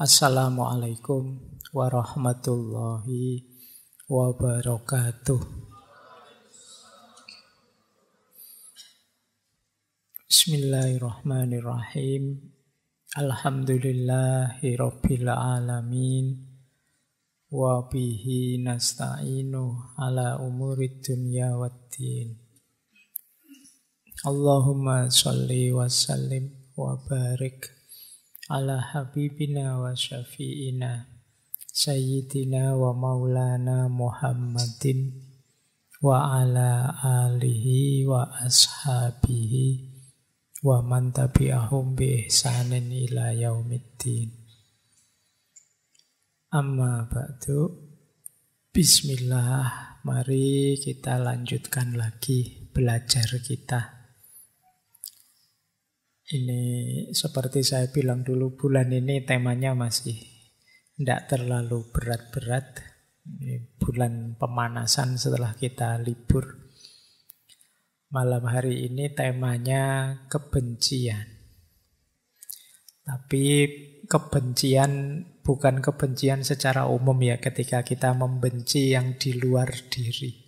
Assalamualaikum warahmatullahi wabarakatuh. Bismillahirrahmanirrahim. Alhamdulillahi rabbil alamin. Wa bihi nasta'inu ala umurid dunya waddin. Allahumma sholli wa sallim wa barik ala habibina wa syafi'ina sayyidina wa maulana Muhammadin wa ala alihi wa ashabihi wa man tabi'ahum bi ihsanin ila yaumiddin. Amma ba'du. Bismillah, mari kita lanjutkan lagi belajar kita. Ini seperti saya bilang dulu, bulan ini temanya masih tidak terlalu berat-berat. Ini bulan pemanasan setelah kita libur. Malam hari ini temanya kebencian. Tapi kebencian bukan kebencian secara umum ya, ketika kita membenci yang di luar diri.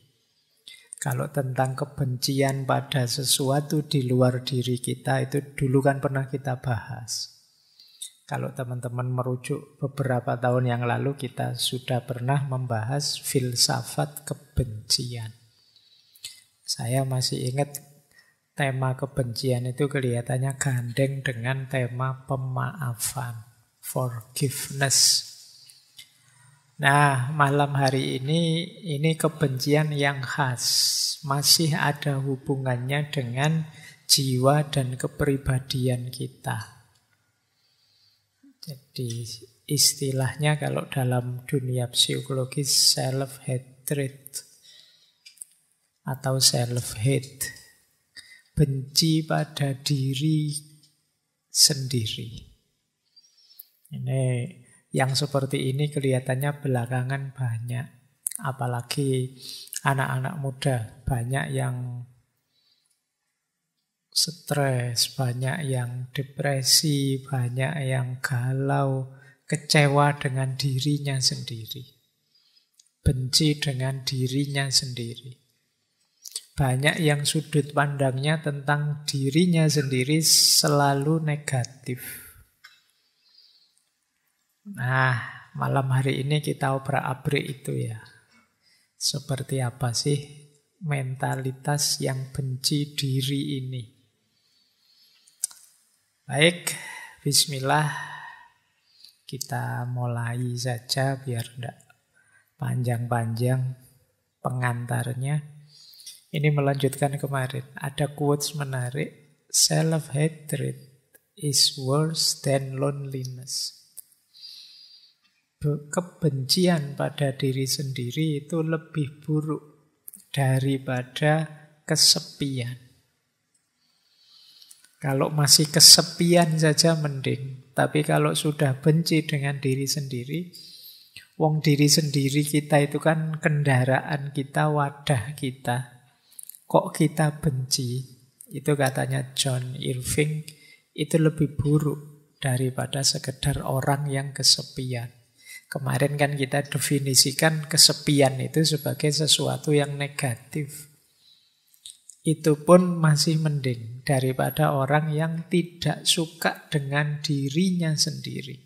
Kalau tentang kebencian pada sesuatu di luar diri kita, itu dulu kan pernah kita bahas. Kalau teman-teman merujuk beberapa tahun yang lalu, kita sudah pernah membahas filsafat kebencian. Saya masih ingat tema kebencian itu kelihatannya gandeng dengan tema pemaafan, forgiveness. Nah, malam hari ini kebencian yang khas. Masih ada hubungannya dengan jiwa dan kepribadian kita. Jadi istilahnya kalau dalam dunia psikologis self-hatred atau self-hate. Benci pada diri sendiri. Ini yang seperti ini kelihatannya belakangan banyak. Apalagi anak-anak muda. Banyak yang stres, banyak yang depresi, banyak yang galau, kecewa dengan dirinya sendiri. Benci dengan dirinya sendiri. Banyak yang sudut pandangnya tentang dirinya sendiri selalu negatif. Nah, malam hari ini kita obrak-abrik itu ya. Seperti apa sih mentalitas yang benci diri ini? Baik, bismillah. Kita mulai saja biar tidak panjang-panjang pengantarnya. Ini melanjutkan kemarin. Ada quotes menarik. Self-hatred is worse than loneliness. Kebencian pada diri sendiri itu lebih buruk daripada kesepian. Kalau masih kesepian saja mending. Tapi kalau sudah benci dengan diri sendiri, wong diri sendiri kita itu kan kendaraan kita, wadah kita. Kok kita benci? Itu katanya John Irving, itu lebih buruk daripada sekedar orang yang kesepian. Kemarin kan kita definisikan kesepian itu sebagai sesuatu yang negatif. Itu pun masih mending daripada orang yang tidak suka dengan dirinya sendiri.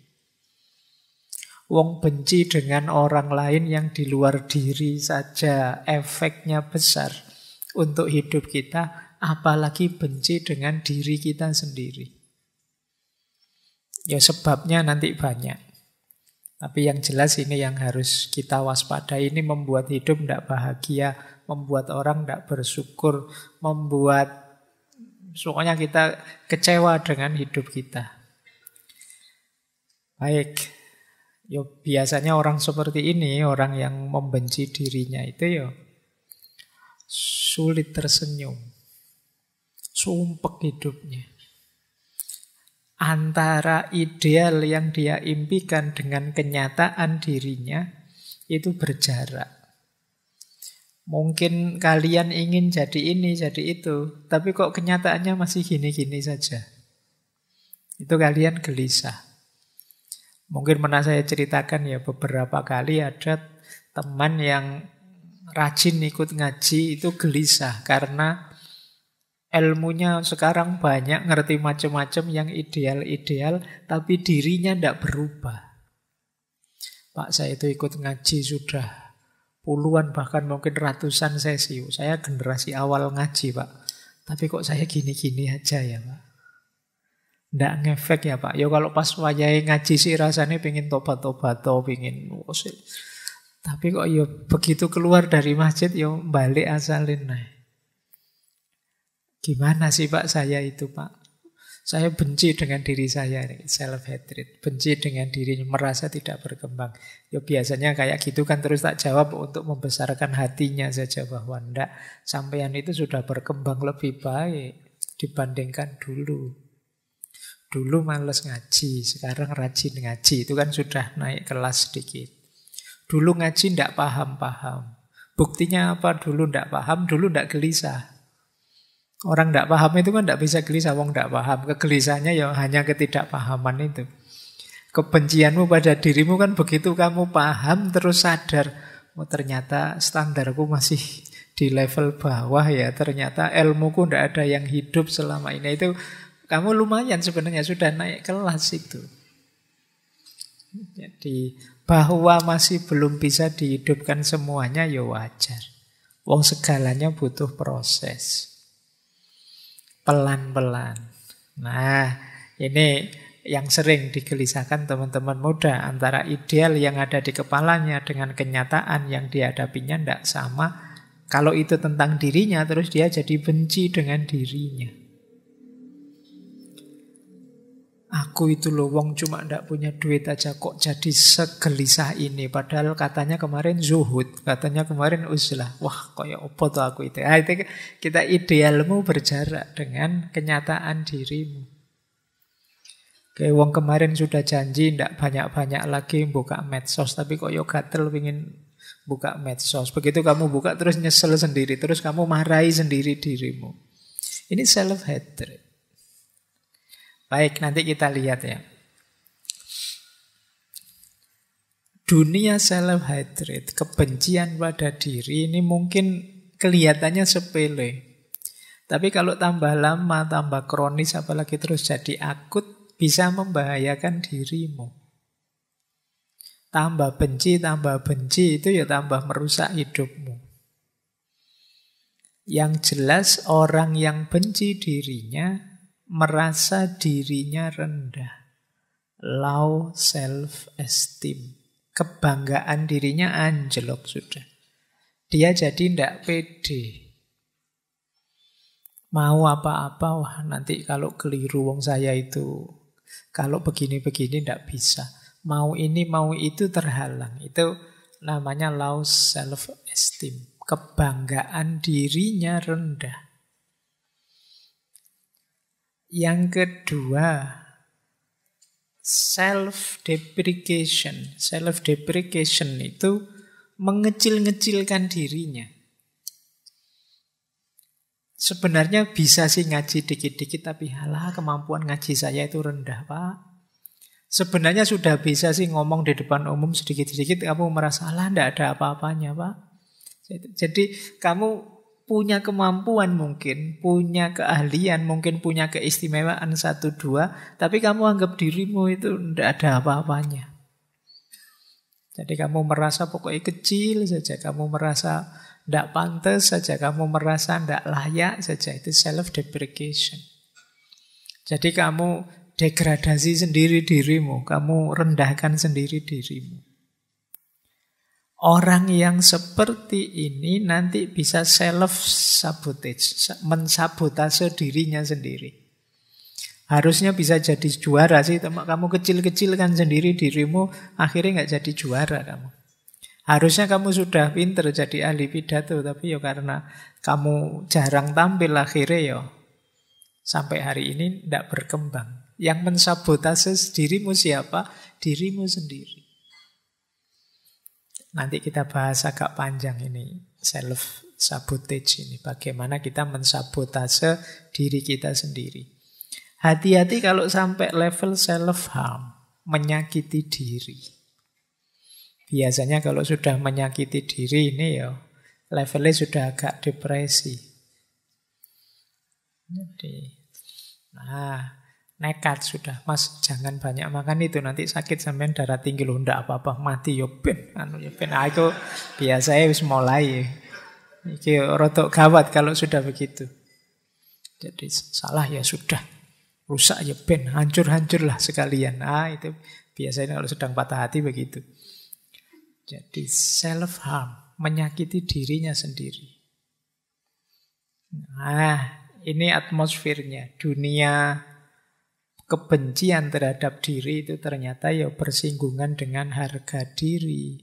Wong benci dengan orang lain yang di luar diri saja efeknya besar untuk hidup kita, apalagi benci dengan diri kita sendiri. Ya sebabnya nanti banyak. Tapi yang jelas ini yang harus kita waspadai. Ini membuat hidup tidak bahagia, membuat orang tidak bersyukur, membuat pokoknya kita kecewa dengan hidup kita. Baik, yo biasanya orang seperti ini, orang yang membenci dirinya itu sulit tersenyum, sumpek hidupnya. Antara ideal yang dia impikan dengan kenyataan dirinya itu berjarak. Mungkin kalian ingin jadi ini, jadi itu, tapi kok kenyataannya masih gini-gini saja. Itu kalian gelisah. Mungkin pernah saya ceritakan ya, beberapa kali ada teman yang rajin ikut ngaji itu gelisah karena ilmunya sekarang banyak, ngerti macam-macam yang ideal-ideal, tapi dirinya tidak berubah. Pak, saya itu ikut ngaji sudah puluhan, bahkan mungkin ratusan sesi. Saya generasi awal ngaji, Pak. Tapi kok saya gini-gini aja ya, Pak. Nggak ngefek ya, Pak. Ya kalau pas wayahe ngaji sih rasanya pengen tobat-tobat, pengen musik. Tapi kok ya begitu keluar dari masjid ya balik asalin. Nah. Gimana sih Pak saya itu Pak? Saya benci dengan diri saya, self-hatred. Benci dengan dirinya, merasa tidak berkembang. Ya biasanya kayak gitu kan terus tak jawab untuk membesarkan hatinya saja bahwa enggak, sampean itu sudah berkembang lebih baik dibandingkan dulu. Dulu males ngaji, sekarang rajin ngaji. Itu kan sudah naik kelas sedikit. Dulu ngaji enggak paham-paham. Buktinya apa? Dulu enggak paham, dulu enggak gelisah. Orang tidak paham itu kan tidak bisa gelisah, wong tidak paham. Kegelisahannya ya hanya ketidakpahaman itu. Kebencianmu pada dirimu kan begitu kamu paham terus sadar, oh ternyata standarku masih di level bawah ya, ternyata ilmuku tidak ada yang hidup selama ini. Itu kamu lumayan sebenarnya sudah naik kelas itu. Jadi bahwa masih belum bisa dihidupkan semuanya ya wajar. Wong segalanya butuh proses. Pelan-pelan. Nah, ini yang sering digelisahkan teman-teman muda. Antara ideal yang ada di kepalanya dengan kenyataan yang dihadapinya tidak sama. Kalau itu tentang dirinya, terus dia jadi benci dengan dirinya. Aku itu loh, wong cuma ndak punya duit aja kok jadi segelisah ini. Padahal katanya kemarin zuhud, katanya kemarin uzlah. Wah, kayak opo tuh aku itu. Nah, itu kita idealmu berjarak dengan kenyataan dirimu. Kayak wong kemarin sudah janji ndak banyak-banyak lagi buka medsos, tapi kok yo gatel pengin buka medsos. Begitu kamu buka terus nyesel sendiri, terus kamu marahi sendiri dirimu. Ini self-hatred. Baik, nanti kita lihat ya. Dunia self-hatred, kebencian pada diri ini mungkin kelihatannya sepele. Tapi kalau tambah lama, tambah kronis, apalagi terus jadi akut, bisa membahayakan dirimu. Tambah benci itu ya tambah merusak hidupmu. Yang jelas orang yang benci dirinya merasa dirinya rendah. Low self-esteem. Kebanggaan dirinya anjlok sudah. Dia jadi tidak pede. Mau apa-apa, wah nanti kalau keliru wong saya itu. Kalau begini-begini tidak bisa. Mau ini, mau itu terhalang. Itu namanya low self-esteem. Kebanggaan dirinya rendah. Yang kedua, self-deprecation. Self-deprecation itu mengecil-ngecilkan dirinya. Sebenarnya bisa sih ngaji dikit-dikit, tapi halah kemampuan ngaji saya itu rendah, Pak. Sebenarnya sudah bisa sih ngomong di depan umum sedikit-sedikit, kamu merasa, halah tidak ada apa-apanya, Pak. Jadi kamu punya kemampuan mungkin, punya keahlian, mungkin punya keistimewaan 1-2, tapi kamu anggap dirimu itu tidak ada apa-apanya. Jadi kamu merasa pokoknya kecil saja, kamu merasa tidak pantas saja, kamu merasa tidak layak saja, itu self-deprecation. Jadi kamu degradasi sendiri dirimu, kamu rendahkan sendiri dirimu. Orang yang seperti ini nanti bisa self-sabotage, mensabotase dirinya sendiri. Harusnya bisa jadi juara sih, kamu kecil-kecilkan sendiri dirimu, akhirnya nggak jadi juara kamu. Harusnya kamu sudah pinter jadi ahli pidato, tapi ya karena kamu jarang tampil akhirnya ya sampai hari ini tidak berkembang. Yang mensabotase dirimu siapa? Dirimu sendiri. Nanti kita bahas agak panjang ini, self-sabotage ini. Bagaimana kita mensabotase diri kita sendiri. Hati-hati kalau sampai level self-harm. menyakiti diri. Biasanya kalau sudah menyakiti diri ini ya levelnya sudah agak depresi. Jadi, nekat sudah. Mas jangan banyak makan itu, nanti sakit sampean darah tinggi loh. Ndak apa-apa, mati yo ben. Aku biasanya wis mulai. Iki rotok gawat kalau sudah begitu. Jadi salah ya sudah. Rusak ya ben, hancur-hancurlah sekalian. Itu biasanya kalau sedang patah hati begitu. Jadi self-harm, menyakiti dirinya sendiri. Ini atmosfernya. Dunia kebencian terhadap diri itu ternyata ya bersinggungan dengan harga diri,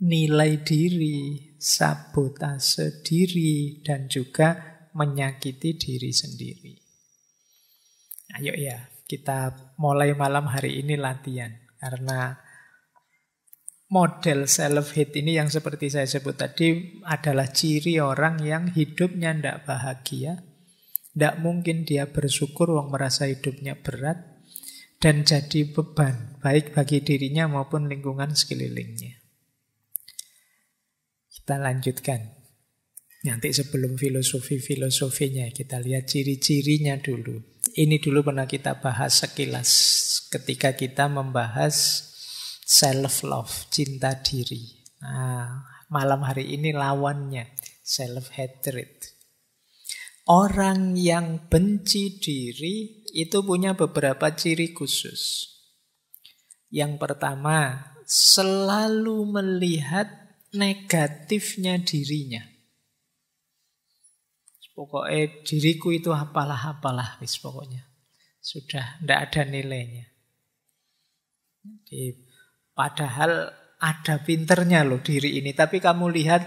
nilai diri, sabotase diri, dan juga menyakiti diri sendiri. Ayo ya, kita mulai malam hari ini latihan. Karena model self-hate ini yang seperti saya sebut tadi adalah ciri orang yang hidupnya tidak bahagia. Tidak mungkin dia bersyukur, wong merasa hidupnya berat, dan jadi beban, baik bagi dirinya maupun lingkungan sekelilingnya. Kita lanjutkan. Nanti sebelum filosofinya, kita lihat ciri-cirinya dulu. Ini dulu pernah kita bahas sekilas ketika kita membahas self-love, cinta diri. Malam hari ini lawannya, self-hatred. Orang yang benci diri itu punya beberapa ciri khusus. Yang pertama, selalu melihat negatifnya dirinya. Pokoknya diriku itu apalah, wis pokoknya. Sudah tidak ada nilainya. Padahal ada pinternya loh diri ini, tapi kamu lihat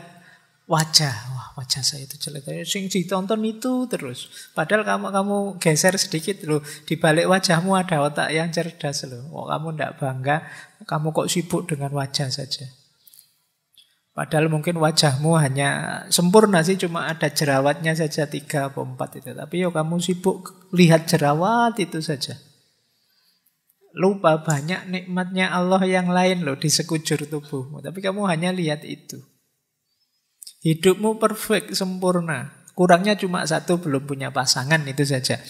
wajah saya itu jelek. Sing ditonton itu terus. Padahal kamu geser sedikit loh, di balik wajahmu ada otak yang cerdas loh. Kamu tidak bangga, kamu kok sibuk dengan wajah saja. Padahal mungkin wajahmu hanya sempurna sih, cuma ada jerawatnya saja 3 atau 4 itu. Tapi kamu sibuk lihat jerawat itu saja. Lupa banyak nikmatnya Allah yang lain loh di sekujur tubuhmu. Tapi kamu hanya lihat itu. Hidupmu perfect, sempurna. Kurangnya cuma 1, belum punya pasangan, itu saja.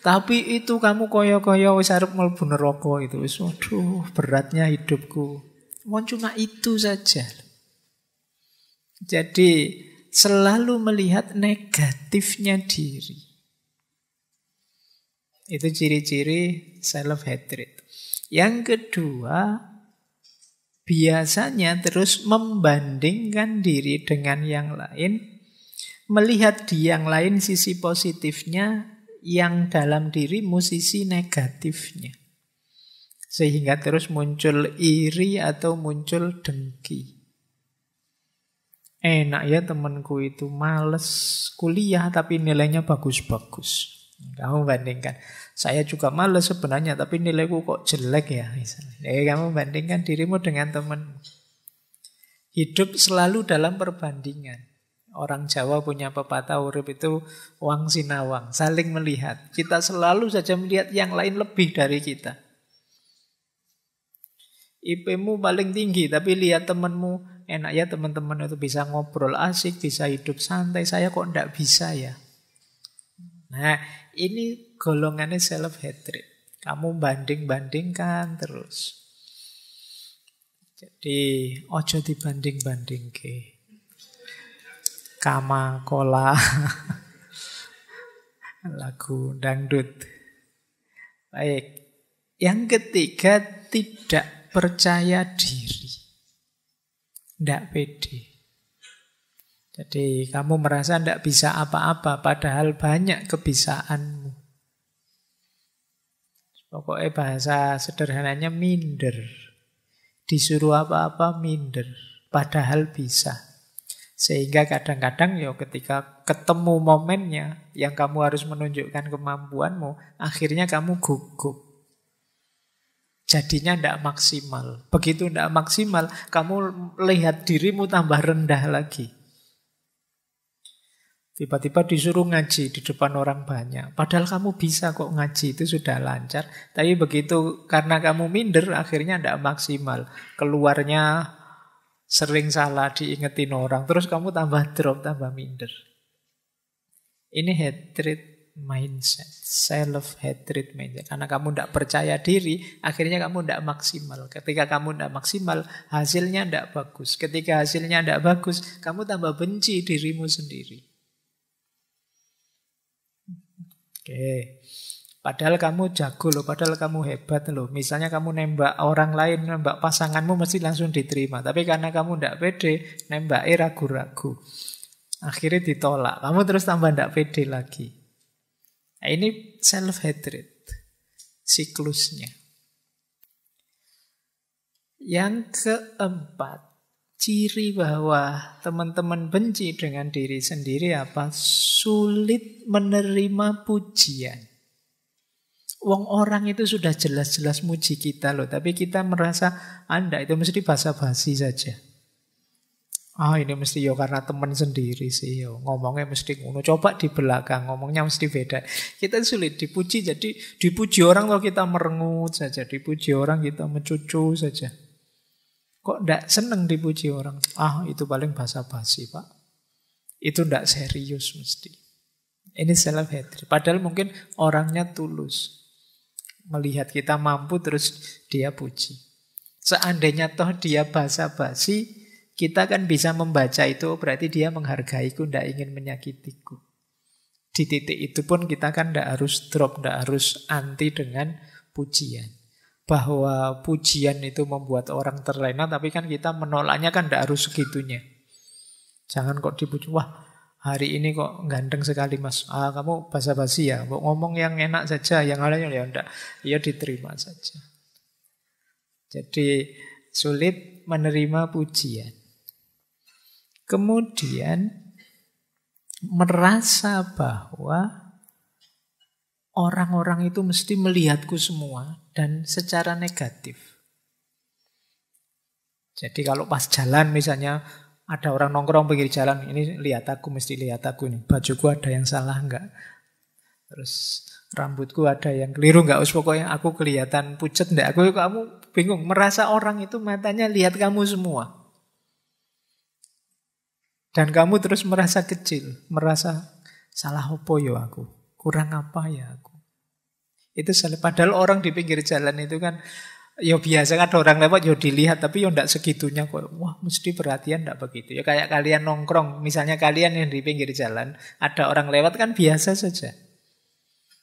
Tapi itu kamu koyo-koyo wis arep mlebu neraka itu. Waduh, beratnya hidupku. Cuma itu saja. Jadi selalu melihat negatifnya diri. Itu ciri-ciri self-hatred. Yang kedua, biasanya terus membandingkan diri dengan yang lain, melihat di yang lain sisi positifnya, yang dalam dirimu sisi negatifnya. Sehingga terus muncul iri atau muncul dengki. Enak ya temanku itu males kuliah tapi nilainya bagus-bagus. Kamu bandingkan. Saya juga males sebenarnya tapi nilaiku kok jelek ya. Kamu bandingkan dirimu dengan temanmu. Hidup selalu dalam perbandingan. Orang Jawa punya pepatah urip itu wang sinawang. Saling melihat. Kita selalu saja melihat yang lain lebih dari kita. IP-mu paling tinggi tapi lihat temanmu. Enak ya teman-teman itu bisa ngobrol asik, bisa hidup santai. Saya kok enggak bisa ya. Nah, ini golongannya self-hatred. Kamu banding-bandingkan terus. Jadi, ojo dibanding-banding ke. Kama kola. Lagu dangdut. Baik. Yang ketiga, tidak percaya diri. Tidak pede. Jadi kamu merasa tidak bisa apa-apa, padahal banyak kebisaanmu. Pokoknya bahasa sederhananya minder. Disuruh apa-apa minder, padahal bisa. Sehingga kadang-kadang ketika ketemu momennya yang kamu harus menunjukkan kemampuanmu, akhirnya kamu gugup. Jadinya tidak maksimal. Begitu tidak maksimal, kamu lihat dirimu tambah rendah lagi. Tiba-tiba disuruh ngaji di depan orang banyak. Padahal kamu bisa kok ngaji, itu sudah lancar. Tapi begitu karena kamu minder, akhirnya tidak maksimal. Keluarnya sering salah diingetin orang. Terus kamu tambah drop, tambah minder. Ini hatred mindset. Self-hatred mindset. Karena kamu tidak percaya diri, akhirnya kamu tidak maksimal. Ketika kamu tidak maksimal, hasilnya tidak bagus. Ketika hasilnya tidak bagus, kamu tambah benci dirimu sendiri. Oke, padahal kamu jago loh, padahal kamu hebat loh. Misalnya kamu nembak orang lain, nembak pasanganmu mesti langsung diterima. Tapi karena kamu tidak pede, nembaknya ragu-ragu. Akhirnya ditolak, kamu terus tambah tidak pede lagi. Nah, ini self-hatred, siklusnya. Yang keempat, ciri bahwa teman-teman benci dengan diri sendiri apa? Sulit menerima pujian. Wong orang itu sudah jelas-jelas muji kita loh, tapi kita merasa Anda itu mesti basa-basi saja. Ini mesti ya karena teman sendiri sih, yo ngomongnya mesti ngono. Coba di belakang ngomongnya mesti beda. Kita sulit dipuji, jadi dipuji orang kalau kita merengut saja, dipuji orang kita mencucu saja. Kok tidak senang dipuji orang? Itu paling basa-basi, Pak. Itu tidak serius mesti. Ini self-hatred. Padahal mungkin orangnya tulus. Melihat kita mampu terus dia puji. Seandainya toh dia basa-basi, kita kan bisa membaca itu berarti dia menghargaiku, tidak ingin menyakitiku. Di titik itu pun kita kan tidak harus drop, tidak harus anti dengan pujian. Bahwa pujian itu membuat orang terlena, tapi kan kita menolaknya kan tidak harus segitunya. Jangan kok dipuji, wah hari ini kok ganteng sekali mas. Kamu basa-basi ya, mau ngomong yang enak saja, yang lainnya ya enggak. Ya diterima saja. Jadi sulit menerima pujian. Kemudian merasa bahwa orang-orang itu mesti melihatku semua dan secara negatif. Jadi kalau pas jalan misalnya ada orang nongkrong pinggir jalan, ini lihat aku, mesti lihat aku nih. Bajuku ada yang salah enggak? Terus rambutku ada yang keliru enggak? Pokoknya aku kelihatan pucet enggak? Kamu bingung, merasa orang itu matanya lihat kamu semua. Dan kamu terus merasa kecil, merasa salah apa ya aku? Kurang apa ya aku? Itu salah. Padahal orang di pinggir jalan itu kan ya biasa kan ada orang lewat ya dilihat, tapi ya enggak segitunya kok. Wah, mesti perhatian enggak begitu. Ya kayak kalian nongkrong, misalnya kalian yang di pinggir jalan, ada orang lewat kan biasa saja.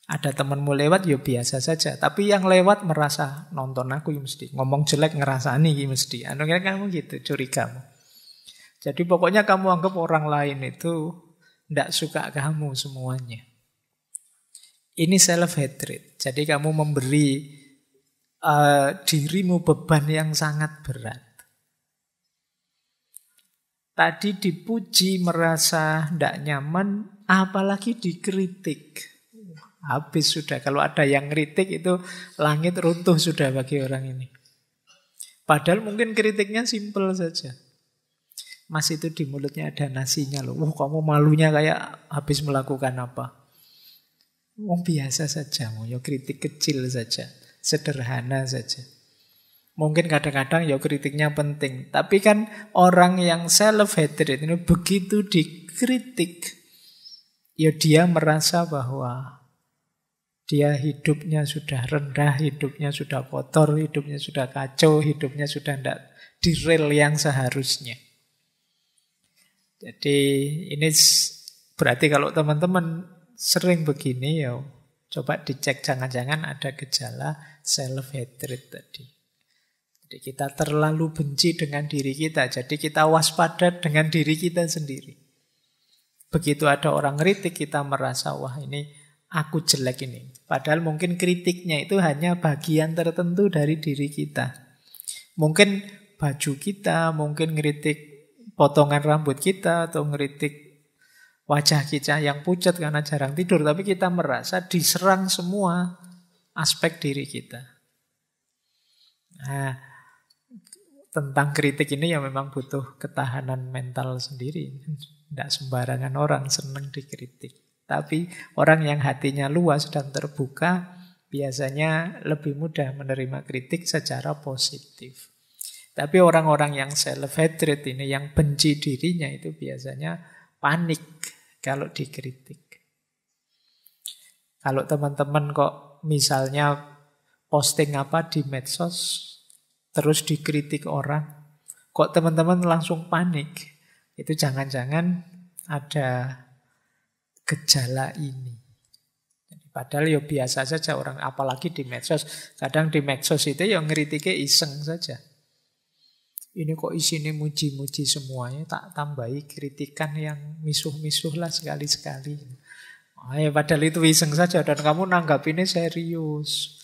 Ada temanmu lewat ya biasa saja, tapi yang lewat merasa nonton aku ya mesti. Ngomong jelek ngerasani ya mesti. Kira kamu gitu, curigamu. Jadi pokoknya kamu anggap orang lain itu enggak suka kamu semuanya. Ini self-hatred. Jadi kamu memberi dirimu beban yang sangat berat. Tadi dipuji merasa tidak nyaman, apalagi dikritik. Habis sudah. Kalau ada yang kritik itu langit runtuh sudah bagi orang ini. Padahal mungkin kritiknya simpel saja. Mas itu di mulutnya ada nasinya loh. Kamu malunya kayak habis melakukan apa? Biasa saja, ya kritik kecil saja, sederhana saja. Mungkin kadang-kadang ya kritiknya penting, tapi kan orang yang self-hatred ini begitu dikritik, ya dia merasa bahwa dia hidupnya sudah rendah, hidupnya sudah kotor, hidupnya sudah kacau, hidupnya sudah tidak di rel yang seharusnya. Jadi ini berarti kalau teman-teman sering begini ya coba dicek jangan-jangan ada gejala self-hatred tadi. Jadi kita terlalu benci dengan diri kita, jadi kita waspada dengan diri kita sendiri. Begitu ada orang kritik kita merasa wah ini aku jelek ini. Padahal mungkin kritiknya itu hanya bagian tertentu dari diri kita. Mungkin baju kita, mungkin ngeritik potongan rambut kita atau ngeritik wajah kita yang pucat karena jarang tidur, tapi kita merasa diserang semua aspek diri kita. Nah, tentang kritik ini ya memang butuh ketahanan mental sendiri. Tidak Tidak sembarangan orang senang dikritik. Tapi orang yang hatinya luas dan terbuka biasanya lebih mudah menerima kritik secara positif. Tapi orang-orang yang self-hatred ini, yang benci dirinya itu biasanya panik kalau dikritik. Kalau teman-teman kok misalnya posting apa di medsos, terus dikritik orang, kok teman-teman langsung panik, itu jangan-jangan ada gejala ini. Padahal ya biasa saja orang, apalagi di medsos. Kadang di medsos itu ya ngeritiknya iseng saja. Ini kok isinya muji-muji semuanya, tak tambahi kritikan yang misuh-misuh lah sekali-sekali. Ya, padahal itu iseng saja dan kamu nanggapinnya serius.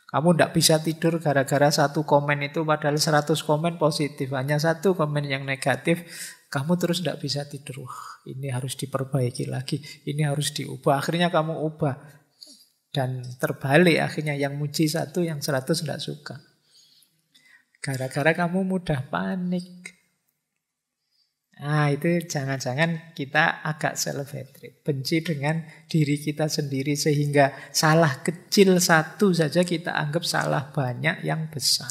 Kamu tidak bisa tidur gara-gara satu komen itu, padahal 100 komen positif. Hanya satu komen yang negatif, kamu terus tidak bisa tidur. Wah, ini harus diperbaiki lagi, ini harus diubah. Akhirnya kamu ubah. Dan terbalik akhirnya, yang muji satu, yang 100 tidak suka. Gara-gara kamu mudah panik. Nah, itu jangan-jangan kita agak self-hatred. Benci dengan diri kita sendiri sehingga salah kecil satu saja kita anggap salah banyak yang besar.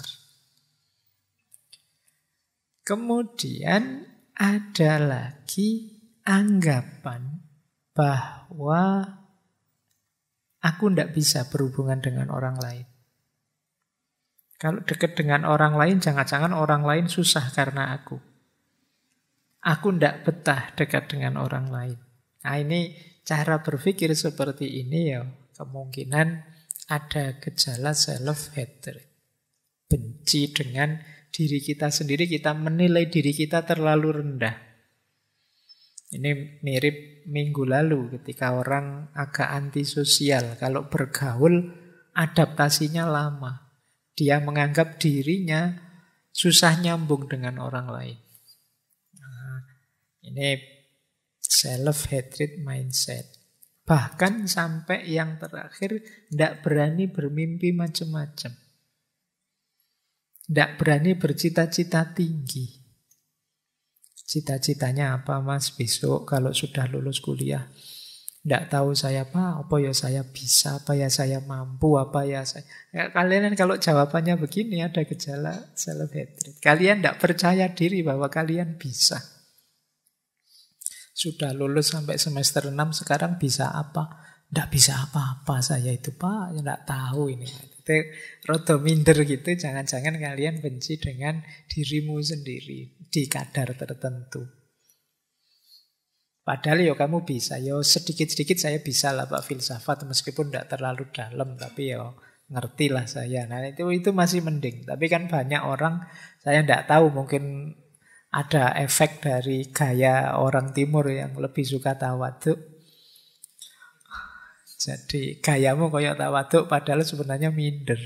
Kemudian ada lagi anggapan bahwa aku tidak bisa berhubungan dengan orang lain. Kalau dekat dengan orang lain, jangan-jangan orang lain susah karena aku. Aku tidak betah dekat dengan orang lain. Nah, ini cara berpikir seperti ini ya, kemungkinan ada gejala self-hatred. Benci dengan diri kita sendiri, kita menilai diri kita terlalu rendah. Ini mirip minggu lalu ketika orang agak antisosial. Kalau bergaul, adaptasinya lama. Dia menganggap dirinya susah nyambung dengan orang lain. Nah, ini self-hatred mindset. Bahkan sampai yang terakhir, tidak berani bermimpi macam-macam. Tidak berani bercita-cita tinggi. Cita-citanya apa mas besok kalau sudah lulus kuliah? Tidak tahu saya apa ya saya bisa, apa ya saya mampu, apa ya saya... Ya, kalian kalau jawabannya begini ada gejala self-hatred. Kalian tidak percaya diri bahwa kalian bisa. Sudah lulus sampai semester 6, sekarang bisa apa? Tidak bisa apa-apa saya itu pak, tidak tahu ini. Itu rada minder gitu, jangan-jangan kalian benci dengan dirimu sendiri di kadar tertentu. Padahal ya kamu bisa, ya sedikit-sedikit saya bisa lah Pak filsafat, meskipun tidak terlalu dalam, tapi ya ngerti lah saya. Nah itu masih mending. Tapi kan banyak orang, saya tidak tahu, mungkin ada efek dari gaya orang timur yang lebih suka tawaduk. Jadi gayamu kayak tawaduk, padahal sebenarnya minder.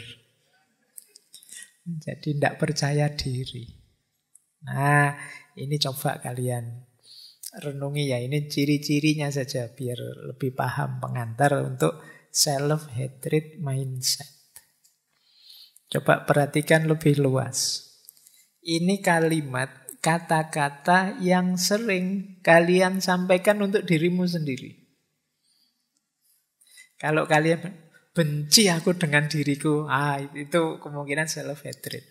Jadi tidak percaya diri. Nah ini coba kalian renungi ya, ini ciri-cirinya saja biar lebih paham pengantar untuk self-hatred mindset. Coba perhatikan lebih luas. Ini kalimat, kata-kata yang sering kalian sampaikan untuk dirimu sendiri. Kalau kalian benci aku dengan diriku, itu kemungkinan self-hatred.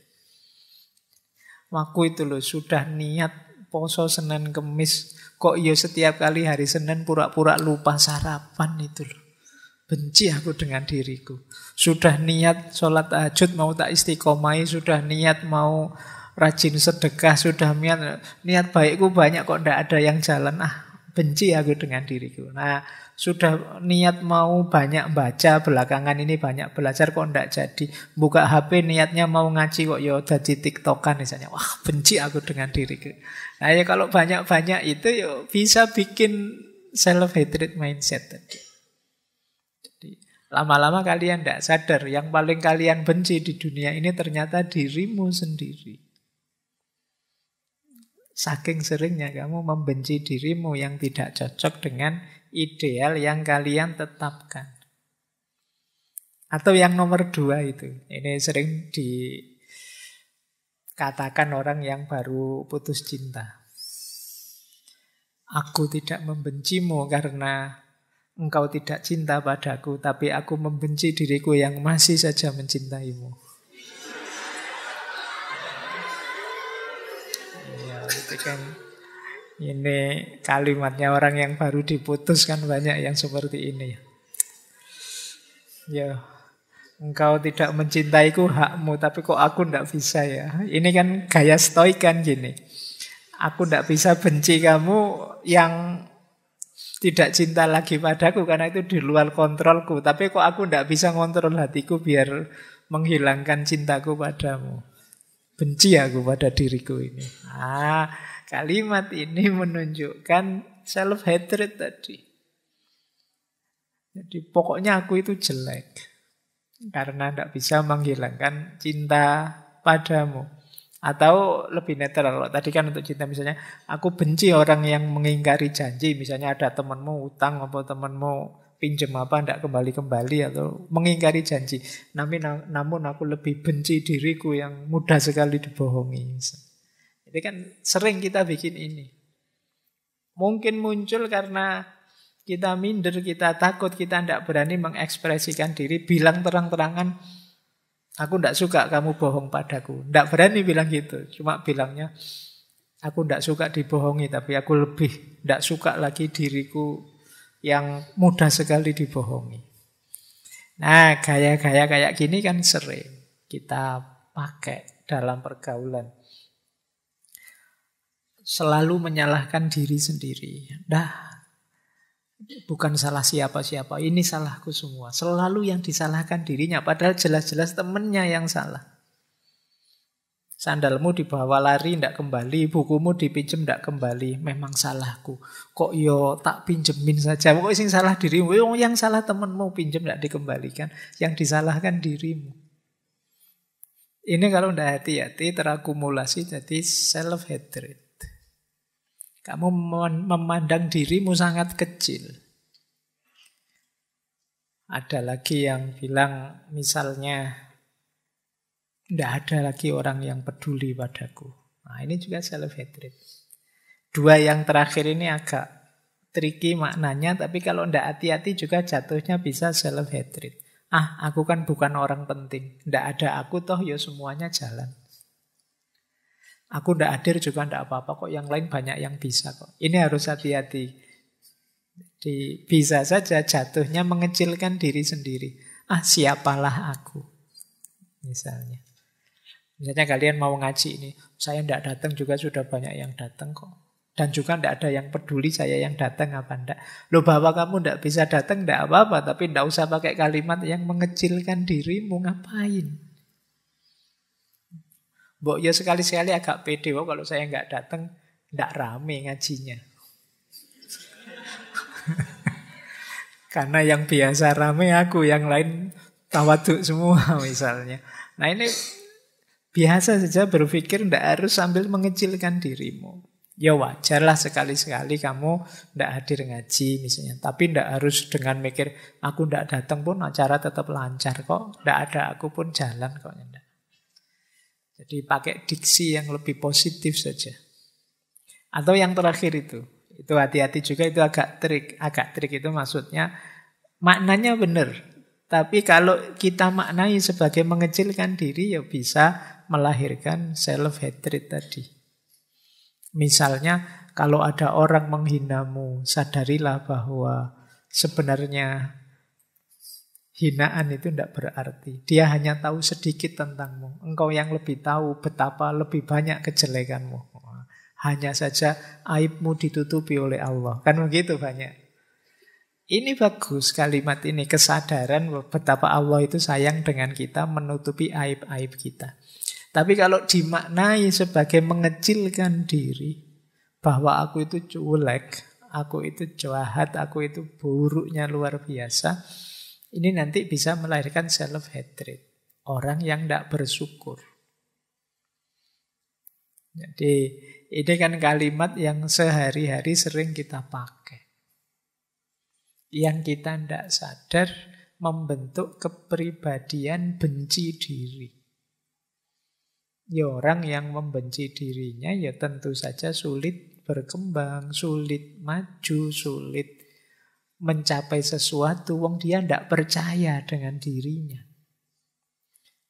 Aku itu loh sudah niat poso Senin Kemis, kok iya setiap kali hari Senin pura-pura lupa sarapan itu loh. Benci aku dengan diriku. Sudah niat sholat tahajud mau tak istiqomai, sudah niat mau rajin sedekah, sudah niat baikku banyak kok tidak ada yang jalan. Benci aku dengan diriku. Nah, sudah niat mau banyak baca, belakangan ini banyak belajar kok tidak jadi. Buka HP niatnya mau ngaji kok ya jadi tiktokan misalnya. Wah, benci aku dengan diriku. Nah, ya kalau banyak-banyak itu ya bisa bikin self-hatred mindset tadi. Jadi, lama-lama kalian tidak sadar yang paling kalian benci di dunia ini ternyata dirimu sendiri. Saking seringnya kamu membenci dirimu yang tidak cocok dengan ideal yang kalian tetapkan. Atau yang nomor 2 itu. Ini sering dikatakan orang yang baru putus cinta. Aku tidak membencimu karena engkau tidak cinta padaku, tapi aku membenci diriku yang masih saja mencintaimu. Ya, itu kan ini kalimatnya orang yang baru diputus kan banyak yang seperti ini. Ya, engkau tidak mencintaiku hakmu, tapi kok aku tidak bisa ya. Ini kan gaya stoik kan gini. Aku tidak bisa benci kamu yang tidak cinta lagi padaku karena itu di luar kontrolku. Tapi kok aku tidak bisa ngontrol hatiku biar menghilangkan cintaku padamu. Benci aku pada diriku ini. Kalimat ini menunjukkan self-hatred tadi. Jadi pokoknya aku itu jelek karena tidak bisa menghilangkan cinta padamu. Atau lebih netral, kalau tadi kan untuk cinta misalnya, aku benci orang yang mengingkari janji. Misalnya ada temanmu utang atau temanmu pinjam apa, tidak kembali-kembali atau mengingkari janji. Namun aku lebih benci diriku yang mudah sekali dibohongi. Itu kan sering kita bikin ini. Mungkin muncul karena kita minder, kita takut, kita tidak berani mengekspresikan diri, bilang terang-terangan, aku tidak suka kamu bohong padaku. Tidak berani bilang gitu, cuma bilangnya, aku tidak suka dibohongi, tapi aku lebih tidak suka lagi diriku yang mudah sekali dibohongi. Nah, gaya-gaya kayak gini kan sering kita pakai dalam pergaulan. Selalu menyalahkan diri sendiri. Bukan salah siapa-siapa, ini salahku semua. Selalu yang disalahkan dirinya, padahal jelas-jelas temennya yang salah. Sandalmu dibawa lari, tidak kembali. Bukumu dipinjem, tidak kembali. Memang salahku. Kok yo tak pinjemin saja. Kok sing salah dirimu? Yang salah temenmu, pinjem tidak dikembalikan. Yang disalahkan dirimu. Ini kalau tidak hati-hati terakumulasi jadi self-hatred. Kamu memandang dirimu sangat kecil. Ada lagi yang bilang misalnya, tidak ada lagi orang yang peduli padaku. Nah, ini juga self-hatred. Dua yang terakhir ini agak tricky maknanya, tapi kalau tidak hati-hati juga jatuhnya bisa self-hatred. Aku kan bukan orang penting. Tidak ada aku toh ya semuanya jalan. Aku tidak hadir juga tidak apa-apa kok, yang lain banyak yang bisa kok. Ini harus hati-hati. Jadi bisa saja jatuhnya mengecilkan diri sendiri. Siapalah aku. Misalnya kalian mau ngaji ini, saya tidak datang juga sudah banyak yang datang kok. Dan juga tidak ada yang peduli saya yang datang apa enggak. Loh, bahwa kamu tidak bisa datang tidak apa-apa, tapi tidak usah pakai kalimat yang mengecilkan dirimu. Ngapain? Mbok ya sekali-sekali agak pede, kalau saya nggak datang, nggak rame ngajinya. Karena yang biasa rame aku, yang lain tawaduk semua misalnya. Nah ini biasa saja berpikir nggak harus sambil mengecilkan dirimu. Ya wajarlah sekali-sekali kamu nggak hadir ngaji misalnya. Tapi nggak harus dengan mikir, aku nggak datang pun acara tetap lancar kok. Nggak ada aku pun jalan kok. Jadi pakai diksi yang lebih positif saja. Atau yang terakhir itu hati-hati juga, itu agak trik. Agak trik itu maksudnya maknanya benar. Tapi kalau kita maknai sebagai mengecilkan diri, ya bisa melahirkan self-hatred tadi. Misalnya kalau ada orang menghinamu, sadarilah bahwa sebenarnya hinaan itu tidak berarti. Dia hanya tahu sedikit tentangmu. Engkau yang lebih tahu betapa lebih banyak kejelekanmu. Hanya saja aibmu ditutupi oleh Allah. Kan begitu banyak. Ini bagus kalimat ini. Kesadaran betapa Allah itu sayang dengan kita, menutupi aib-aib kita. Tapi kalau dimaknai sebagai mengecilkan diri, bahwa aku itu jelek, aku itu jahat, aku itu buruknya luar biasa, ini nanti bisa melahirkan self-hatred. Orang yang tidak bersyukur. Jadi ini kan kalimat yang sehari-hari sering kita pakai. Yang kita tidak sadar membentuk kepribadian benci diri. Ya orang yang membenci dirinya ya tentu saja sulit berkembang, sulit maju, sulit mencapai sesuatu, wong dia tidak percaya dengan dirinya.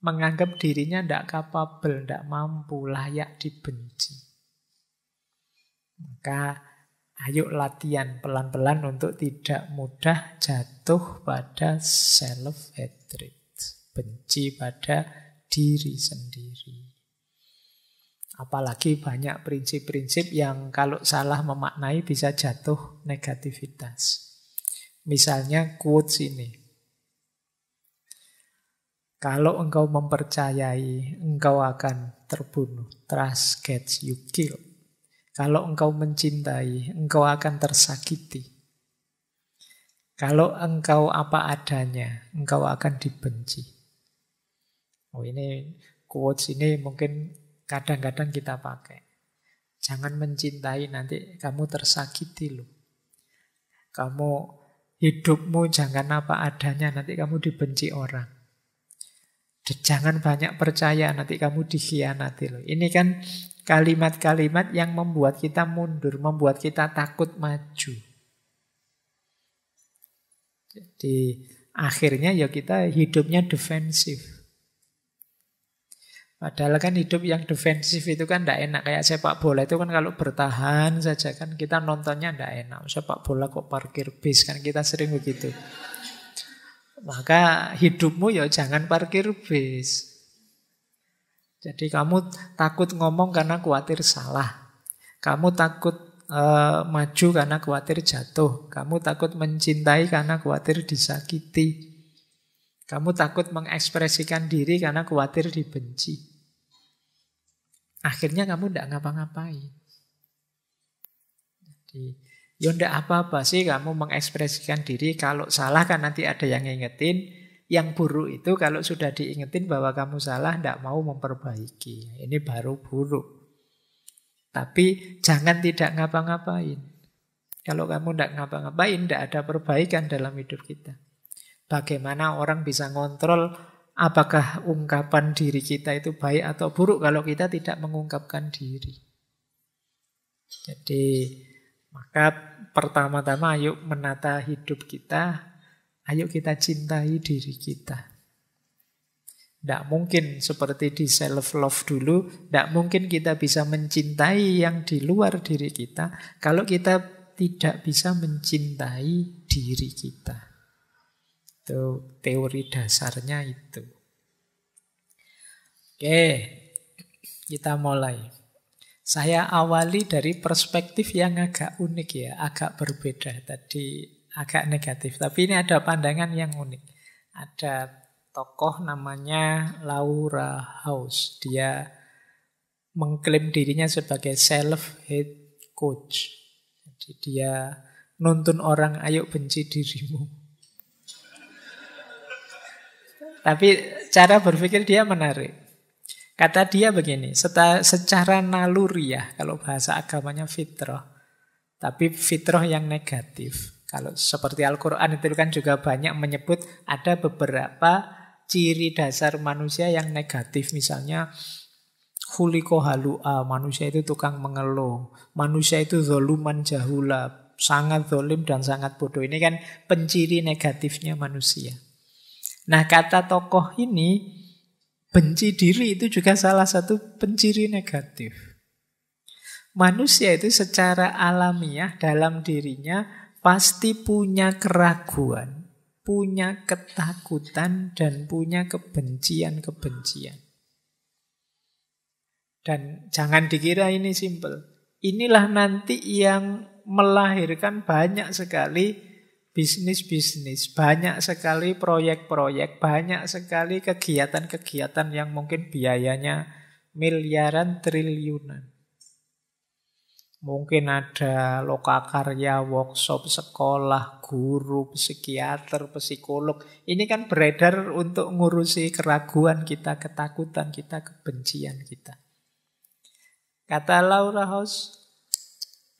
Menganggap dirinya tidak capable, tidak mampu, layak dibenci. Maka ayo latihan pelan-pelan untuk tidak mudah jatuh pada self-hatred. Benci pada diri sendiri. Apalagi banyak prinsip-prinsip yang kalau salah memaknai bisa jatuh negativitas. Misalnya quotes ini. Kalau engkau mempercayai, engkau akan terbunuh. Trust gets you killed. Kalau engkau mencintai, engkau akan tersakiti. Kalau engkau apa adanya, engkau akan dibenci. Oh, ini quotes ini mungkin kadang-kadang kita pakai. Jangan mencintai, nanti kamu tersakiti loh. Kamu hidupmu jangan apa adanya, nanti kamu dibenci orang. Jangan banyak percaya, nanti kamu dikhianati loh. Ini kan kalimat-kalimat yang membuat kita mundur, membuat kita takut maju. Jadi akhirnya ya kita hidupnya defensif. Padahal kan hidup yang defensif itu kan tidak enak. Kayak sepak bola itu kan kalau bertahan saja kan kita nontonnya tidak enak. Sepak bola kok parkir bis, kan kita sering begitu. Maka hidupmu ya jangan parkir bis. Jadi kamu takut ngomong karena khawatir salah. Kamu takut maju karena khawatir jatuh. Kamu takut mencintai karena khawatir disakiti. Kamu takut mengekspresikan diri karena khawatir dibenci. Akhirnya kamu tidak ngapa-ngapain. Jadi ya ndak apa-apa sih kamu mengekspresikan diri. Kalau salah kan nanti ada yang ngingetin. Yang buruk itu kalau sudah diingetin bahwa kamu salah, ndak mau memperbaiki. Ini baru buruk. Tapi jangan tidak ngapa-ngapain. Kalau kamu ndak ngapa-ngapain, ndak ada perbaikan dalam hidup kita. Bagaimana orang bisa ngontrol apakah ungkapan diri kita itu baik atau buruk kalau kita tidak mengungkapkan diri. Jadi maka pertama-tama ayo menata hidup kita, ayo kita cintai diri kita. Tidak mungkin seperti di self-love dulu, tidak mungkin kita bisa mencintai yang di luar diri kita kalau kita tidak bisa mencintai diri kita. Itu teori dasarnya itu. Oke, kita mulai. Saya awali dari perspektif yang agak unik ya, agak berbeda. Tadi agak negatif, tapi ini ada pandangan yang unik. Ada tokoh namanya Laura House. Dia mengklaim dirinya sebagai self-hate coach. Jadi dia nuntun orang, ayo benci dirimu. Tapi cara berpikir dia menarik. Kata dia begini, secara naluriah, kalau bahasa agamanya fitrah, tapi fitrah yang negatif. Kalau seperti Al-Quran itu kan juga banyak menyebut ada beberapa ciri dasar manusia yang negatif. Misalnya, khuliqa halu'a, manusia itu tukang mengeluh. Manusia itu zoluman jahula, sangat zolim dan sangat bodoh. Ini kan penciri negatifnya manusia. Nah, kata tokoh ini, benci diri itu juga salah satu penciri negatif. Manusia itu secara alamiah dalam dirinya pasti punya keraguan, punya ketakutan, dan punya kebencian-kebencian. Dan jangan dikira ini simpel. Inilah nanti yang melahirkan banyak sekali bisnis-bisnis, banyak sekali proyek-proyek, banyak sekali kegiatan-kegiatan yang mungkin biayanya miliaran, triliunan. Mungkin ada lokakarya, workshop, sekolah, guru, psikiater, psikolog. Ini kan beredar untuk ngurusi keraguan kita, ketakutan kita, kebencian kita. Kata Laura House,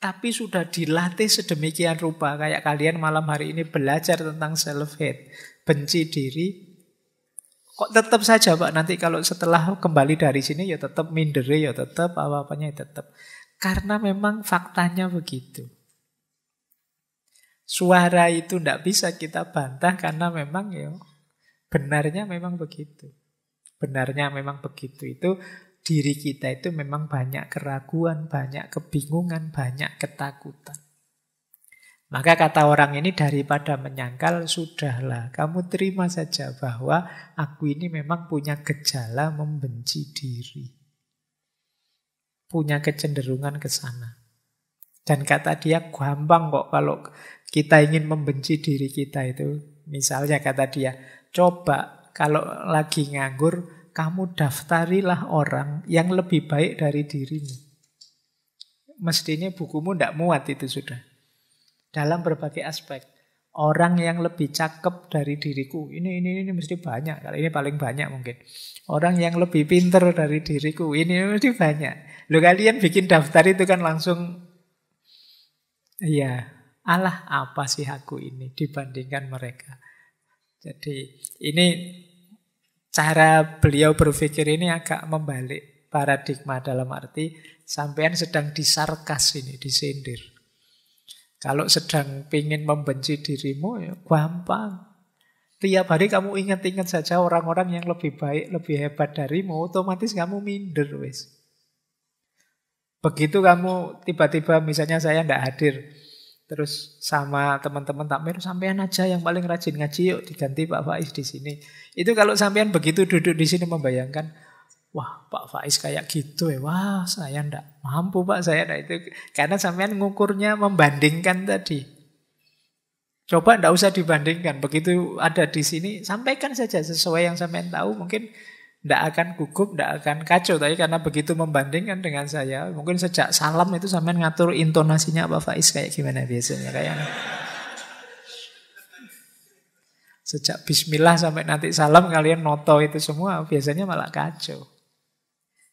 tapi sudah dilatih sedemikian rupa. Kayak kalian malam hari ini belajar tentang self-hate, benci diri. Kok tetap saja Pak, nanti kalau setelah kembali dari sini ya tetap minder, ya tetap apa-apanya ya tetap. Karena memang faktanya begitu. Suara itu tidak bisa kita bantah karena memang ya benarnya memang begitu. Benarnya memang begitu. Itu diri kita itu memang banyak keraguan, banyak kebingungan, banyak ketakutan. Maka kata orang ini daripada menyangkal, sudahlah, kamu terima saja bahwa aku ini memang punya gejala membenci diri. Punya kecenderungan ke sana. Dan kata dia, gampang kok kalau kita ingin membenci diri kita itu. Misalnya kata dia, coba kalau lagi nganggur, kamu daftarilah orang yang lebih baik dari dirimu. Mestinya bukumu tidak muat itu sudah. Dalam berbagai aspek. Orang yang lebih cakep dari diriku. Ini mesti banyak. Kalau ini paling banyak mungkin. Orang yang lebih pinter dari diriku. Ini mesti banyak. Loh kalian bikin daftar itu kan langsung. Iya. Alah apa sih aku ini dibandingkan mereka. Jadi ini cara beliau berpikir ini agak membalik paradigma dalam arti sampean sedang disarkas ini, disindir. Kalau sedang ingin membenci dirimu, ya gampang. Tiap hari kamu ingat-ingat saja orang-orang yang lebih baik, lebih hebat darimu, otomatis kamu minder, wes. Begitu kamu tiba-tiba misalnya saya tidak hadir, terus sama teman-teman takmir, sampean aja yang paling rajin ngaji, yuk diganti Pak Faiz di sini. Itu kalau sampean begitu duduk di sini membayangkan, wah Pak Faiz kayak gitu ya, wah saya ndak mampu Pak, saya ndak itu. Karena sampean ngukurnya membandingkan tadi. Coba ndak usah dibandingkan, begitu ada di sini, sampaikan saja sesuai yang sampean tahu, mungkin ndak akan gugup, ndak akan kacau. Tapi karena begitu membandingkan dengan saya, mungkin sejak salam itu sampean ngatur intonasinya Pak Faiz kayak gimana biasanya, kayak sejak bismillah sampai nanti salam kalian noto itu semua, biasanya malah kacau.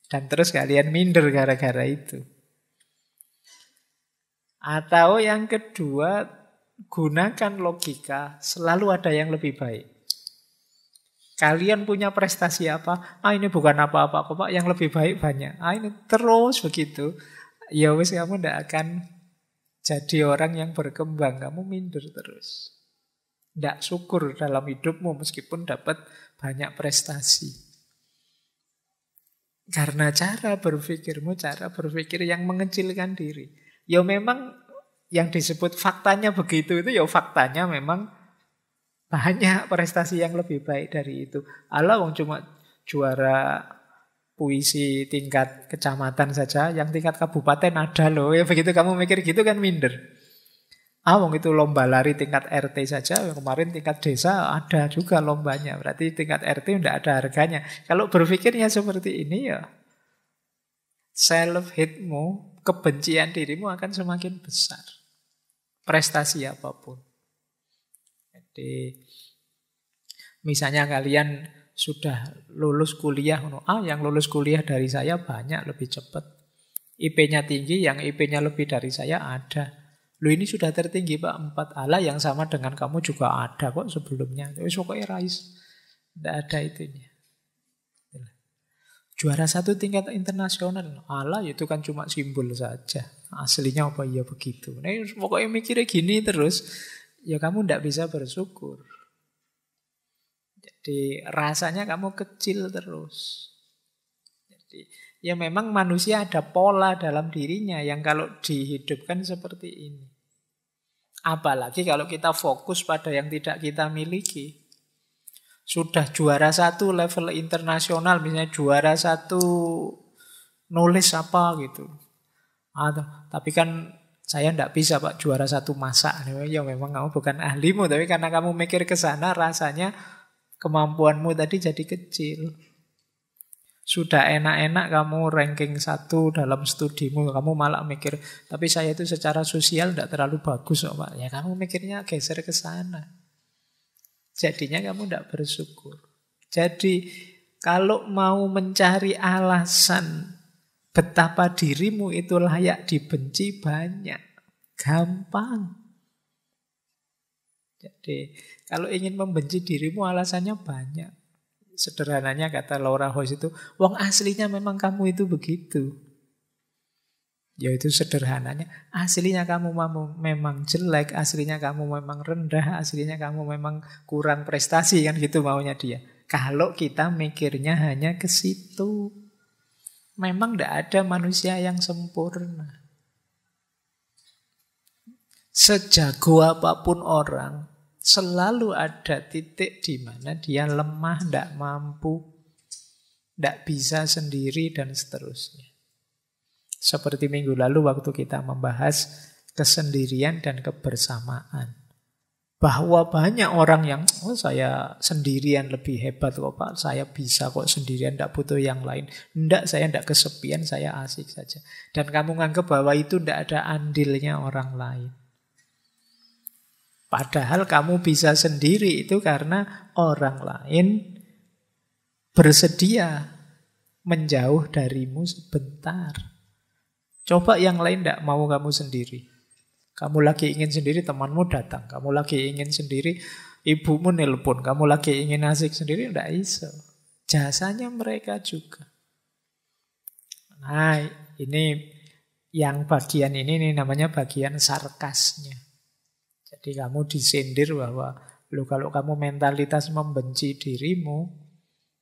Dan terus kalian minder gara-gara itu. Atau yang kedua, gunakan logika, selalu ada yang lebih baik. Kalian punya prestasi apa? Ini bukan apa-apa kok Pak, yang lebih baik banyak. Ini terus begitu. Ya wis kamu tidak akan jadi orang yang berkembang, kamu minder terus. Tidak syukur dalam hidupmu meskipun dapat banyak prestasi. Karena cara berpikirmu, cara berpikir yang mengecilkan diri. Ya memang yang disebut faktanya begitu itu, ya faktanya memang banyak prestasi yang lebih baik dari itu. Allah wong cuma juara puisi tingkat kecamatan saja, yang tingkat kabupaten ada loh. Ya begitu kamu mikir gitu kan minder. Wong itu lomba lari tingkat RT saja, kemarin tingkat desa ada juga lombanya. Berarti tingkat RT tidak ada harganya. Kalau berpikirnya seperti ini ya, self-hate-mu, kebencian dirimu akan semakin besar. Prestasi apapun. Jadi, misalnya kalian sudah lulus kuliah, yang lulus kuliah dari saya banyak, lebih cepat. IP-nya tinggi, yang IP-nya lebih dari saya ada. Lu ini sudah tertinggi Pak, 4 ala yang sama dengan kamu juga ada kok sebelumnya. Tapi pokoknya rais. Tidak ada itunya. Juara 1 tingkat internasional. Ala itu kan cuma simbol saja. Aslinya apa ya begitu. Nah, pokoknya mikirnya gini terus. Ya kamu tidak bisa bersyukur. Jadi rasanya kamu kecil terus. Jadi ya memang manusia ada pola dalam dirinya yang kalau dihidupkan seperti ini. Apalagi kalau kita fokus pada yang tidak kita miliki. Sudah juara 1 level internasional, misalnya juara 1 nulis apa gitu. Tapi kan saya tidak bisa Pak juara 1 masak. Ya memang kamu bukan ahlimu, tapi karena kamu mikir ke sana rasanya kemampuanmu tadi jadi kecil. Sudah enak-enak kamu ranking 1 dalam studimu, kamu malah mikir, tapi saya itu secara sosial tidak terlalu bagus kok Pak. Ya kamu mikirnya geser ke sana. Jadinya kamu tidak bersyukur. Jadi kalau mau mencari alasan betapa dirimu itu layak dibenci banyak. Gampang. Jadi kalau ingin membenci dirimu alasannya banyak. Sederhananya kata Laura House itu, wong aslinya memang kamu itu begitu. Yaitu sederhananya, aslinya kamu memang jelek, aslinya kamu memang rendah, aslinya kamu memang kurang prestasi, kan gitu maunya dia. Kalau kita mikirnya hanya ke situ, memang tidak ada manusia yang sempurna. Sejago apapun orang, selalu ada titik di mana dia lemah, tidak mampu, tidak bisa sendiri, dan seterusnya. Seperti minggu lalu waktu kita membahas kesendirian dan kebersamaan. Bahwa banyak orang yang, saya sendirian lebih hebat kok Pak, saya bisa kok sendirian, tidak butuh yang lain. Tidak, saya tidak kesepian, saya asik saja. Dan kamu nganggap bahwa itu tidak ada andilnya orang lain. Padahal kamu bisa sendiri itu karena orang lain bersedia menjauh darimu sebentar. Coba yang lain tidak mau kamu sendiri. Kamu lagi ingin sendiri, temanmu datang. Kamu lagi ingin sendiri, ibumu nelpon. Kamu lagi ingin asik sendiri, tidak iso. Jasanya mereka juga. Nah, ini yang bagian ini namanya bagian sarkasnya. Jadi kamu disindir bahwa kalau kamu mentalitas membenci dirimu,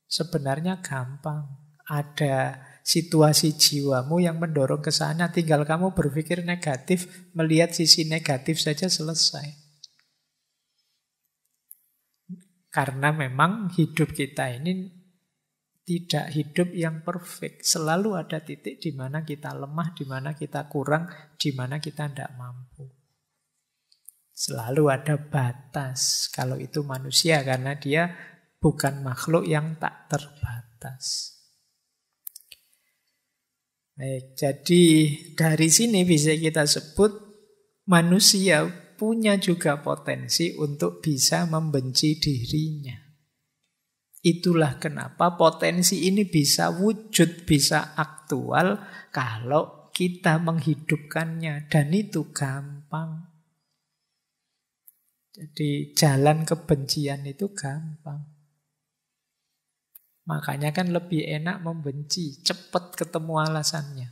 sebenarnya gampang. Ada situasi jiwamu yang mendorong ke sana, tinggal kamu berpikir negatif, melihat sisi negatif saja selesai. Karena memang hidup kita ini tidak hidup yang perfect. Selalu ada titik di mana kita lemah, di mana kita kurang, di mana kita tidak mampu. Selalu ada batas. Kalau itu manusia, karena dia bukan makhluk yang tak terbatas. Baik, jadi dari sini bisa kita sebut manusia punya juga potensi untuk bisa membenci dirinya. Itulah kenapa potensi ini bisa wujud, bisa aktual kalau kita menghidupkannya. Dan itu gampang. Jadi jalan kebencian itu gampang. Makanya kan lebih enak membenci, cepat ketemu alasannya.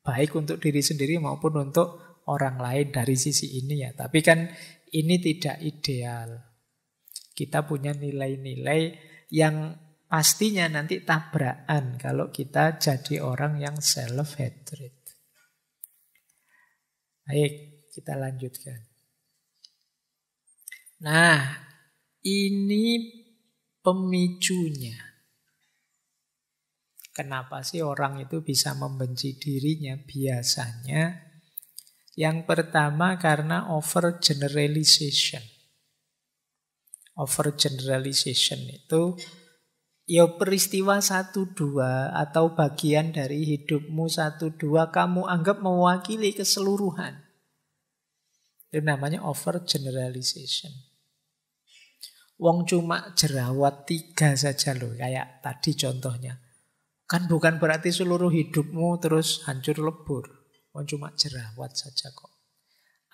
Baik untuk diri sendiri maupun untuk orang lain dari sisi ini ya. Tapi kan ini tidak ideal. Kita punya nilai-nilai yang pastinya nanti tabrakan kalau kita jadi orang yang self-hatred. Baik, kita lanjutkan. Nah, ini pemicunya. Kenapa sih orang itu bisa membenci dirinya? Biasanya yang pertama karena overgeneralization. Overgeneralization itu ya peristiwa 1-2 atau bagian dari hidupmu 1-2 kamu anggap mewakili keseluruhan. Itu namanya overgeneralization. Wong cuma jerawat 3 saja loh, kayak tadi contohnya. Kan bukan berarti seluruh hidupmu terus hancur lebur. Wong cuma jerawat saja kok.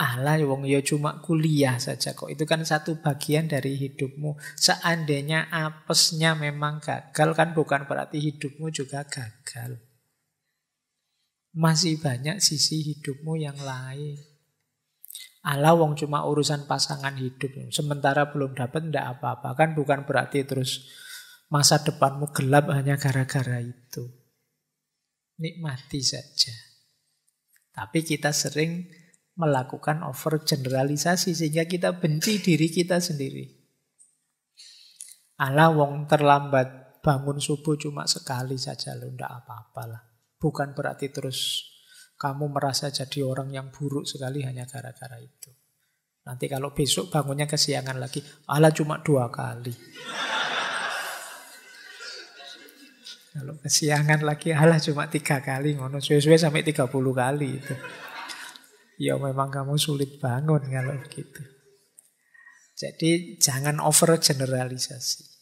Alah wong ya cuma kuliah saja kok. Itu kan satu bagian dari hidupmu. Seandainya apesnya memang gagal kan bukan berarti hidupmu juga gagal. Masih banyak sisi hidupmu yang lain. Alah wong cuma urusan pasangan hidup. Sementara belum dapat ndak apa-apa. Kan bukan berarti terus masa depanmu gelap hanya gara-gara itu. Nikmati saja. Tapi kita sering melakukan overgeneralisasi sehingga kita benci diri kita sendiri. Alah wong terlambat bangun subuh cuma sekali saja loh, ndak apa-apalah. Bukan berarti terus kamu merasa jadi orang yang buruk sekali hanya gara-gara itu. Nanti kalau besok bangunnya kesiangan lagi, alah cuma 2 kali. Kalau kesiangan lagi, alah cuma 3 kali, ngono suwe-suwe sampai 30 kali itu. Ya memang kamu sulit bangun kalau begitu. Jadi jangan overgeneralisasi.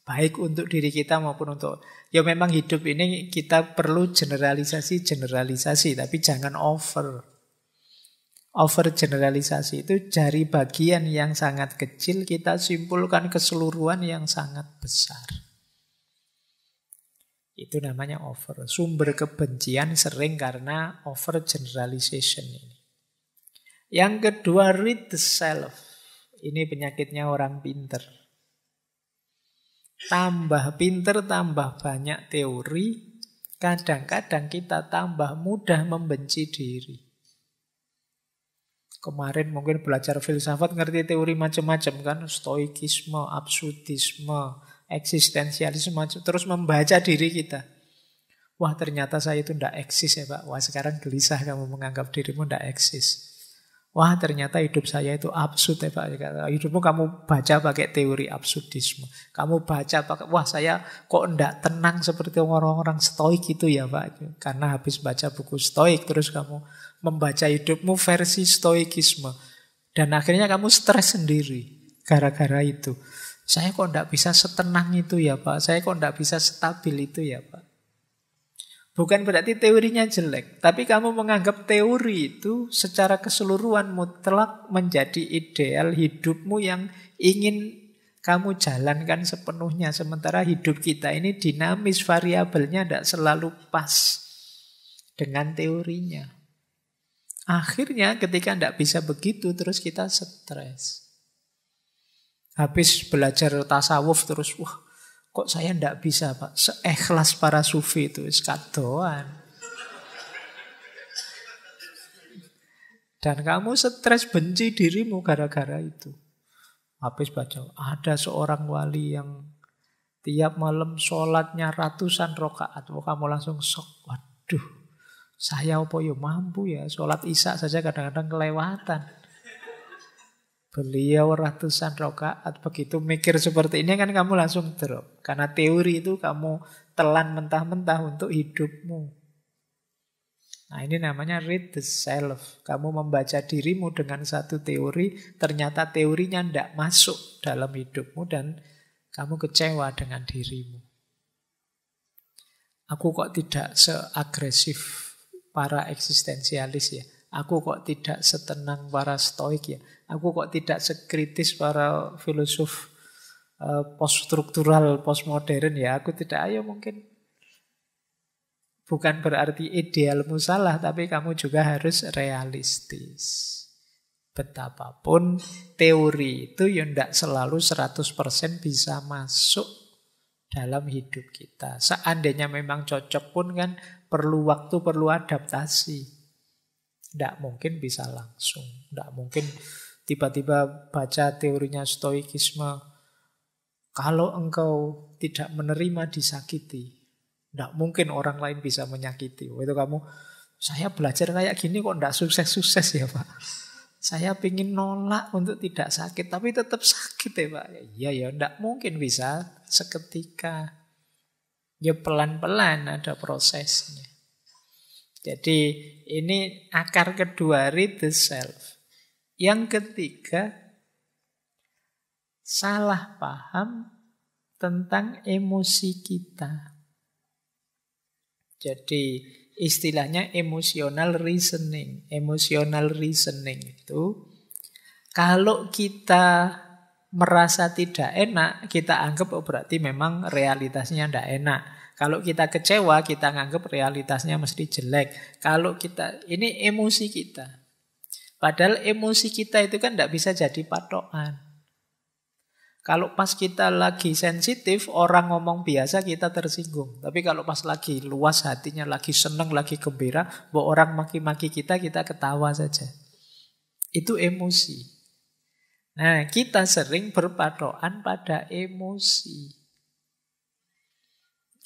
Baik untuk diri kita maupun untuk, ya memang hidup ini kita perlu generalisasi, tapi jangan over. Overgeneralisasi itu dari bagian yang sangat kecil kita simpulkan keseluruhan yang sangat besar. Itu namanya over. Sumber kebencian sering karena over generalization ini. Yang kedua, read the self. Ini penyakitnya orang pinter. Tambah pinter, tambah banyak teori, kadang-kadang kita tambah mudah membenci diri. Kemarin mungkin belajar filsafat ngerti teori macam-macam kan, stoikisme, absurdisme, eksistensialisme, terus membaca diri kita. Wah ternyata saya itu tidak eksis ya Pak. Wah sekarang gelisah kamu menganggap dirimu tidak eksis. Wah ternyata hidup saya itu absurd ya Pak. Hidupmu kamu baca pakai teori absurdisme. Kamu baca pakai, wah saya kok tidak tenang seperti orang-orang stoik itu ya Pak. Karena habis baca buku stoik terus kamu membaca hidupmu versi stoikisme. Dan akhirnya kamu stres sendiri gara-gara itu. Saya kok tidak bisa setenang itu ya Pak. Saya kok tidak bisa stabil itu ya Pak. Bukan berarti teorinya jelek, tapi kamu menganggap teori itu secara keseluruhan mutlak menjadi ideal hidupmu yang ingin kamu jalankan sepenuhnya. Sementara hidup kita ini dinamis, variabelnya tidak selalu pas dengan teorinya. Akhirnya ketika tidak bisa begitu, terus kita stres. Habis belajar tasawuf terus, wah kok saya tidak bisa Pak, seikhlas para sufi itu, kadoan. Dan kamu stres benci dirimu gara-gara itu. Habis baca, ada seorang wali yang tiap malam sholatnya ratusan rakaat. Kamu langsung shock, waduh, saya apa ya mampu ya, sholat isya saja kadang-kadang kelewatan. Beliau ratusan rakaat, begitu mikir seperti ini kan kamu langsung drop. Karena teori itu kamu telan mentah-mentah untuk hidupmu. Nah ini namanya read the self. Kamu membaca dirimu dengan satu teori, ternyata teorinya tidak masuk dalam hidupmu dan kamu kecewa dengan dirimu. Aku kok tidak seagresif para eksistensialis ya. Aku kok tidak setenang para stoik ya. Aku kok tidak sekritis para filosof poststruktural, postmodern ya. Aku tidak, ayo mungkin. Bukan berarti idealmu salah, tapi kamu juga harus realistis. Betapapun teori itu ya tidak selalu 100% bisa masuk dalam hidup kita. Seandainya memang cocok pun kan perlu waktu, perlu adaptasi. Tidak mungkin bisa langsung. Tidak mungkin tiba-tiba baca teorinya stoikisme. Kalau engkau tidak menerima disakiti, tidak mungkin orang lain bisa menyakiti. Itu kamu, saya belajar kayak gini kok tidak sukses-sukses ya Pak. Saya ingin nolak untuk tidak sakit, tapi tetap sakit ya Pak. Iya ya, tidak mungkin bisa seketika. Ya pelan-pelan ada prosesnya. Jadi ini akar kedua, read the self. Yang ketiga, salah paham tentang emosi kita. Jadi istilahnya emotional reasoning. Emotional reasoning itu kalau kita merasa tidak enak, kita anggap oh berarti memang realitasnya tidak enak. Kalau kita kecewa, kita anggap realitasnya mesti jelek. Kalau kita, ini emosi kita. Padahal emosi kita itu kan tidak bisa jadi patokan. Kalau pas kita lagi sensitif, orang ngomong biasa kita tersinggung. Tapi kalau pas lagi luas hatinya, lagi senang, lagi gembira, bahwa orang maki-maki kita ketawa saja. Itu emosi. Nah, kita sering berpatokan pada emosi.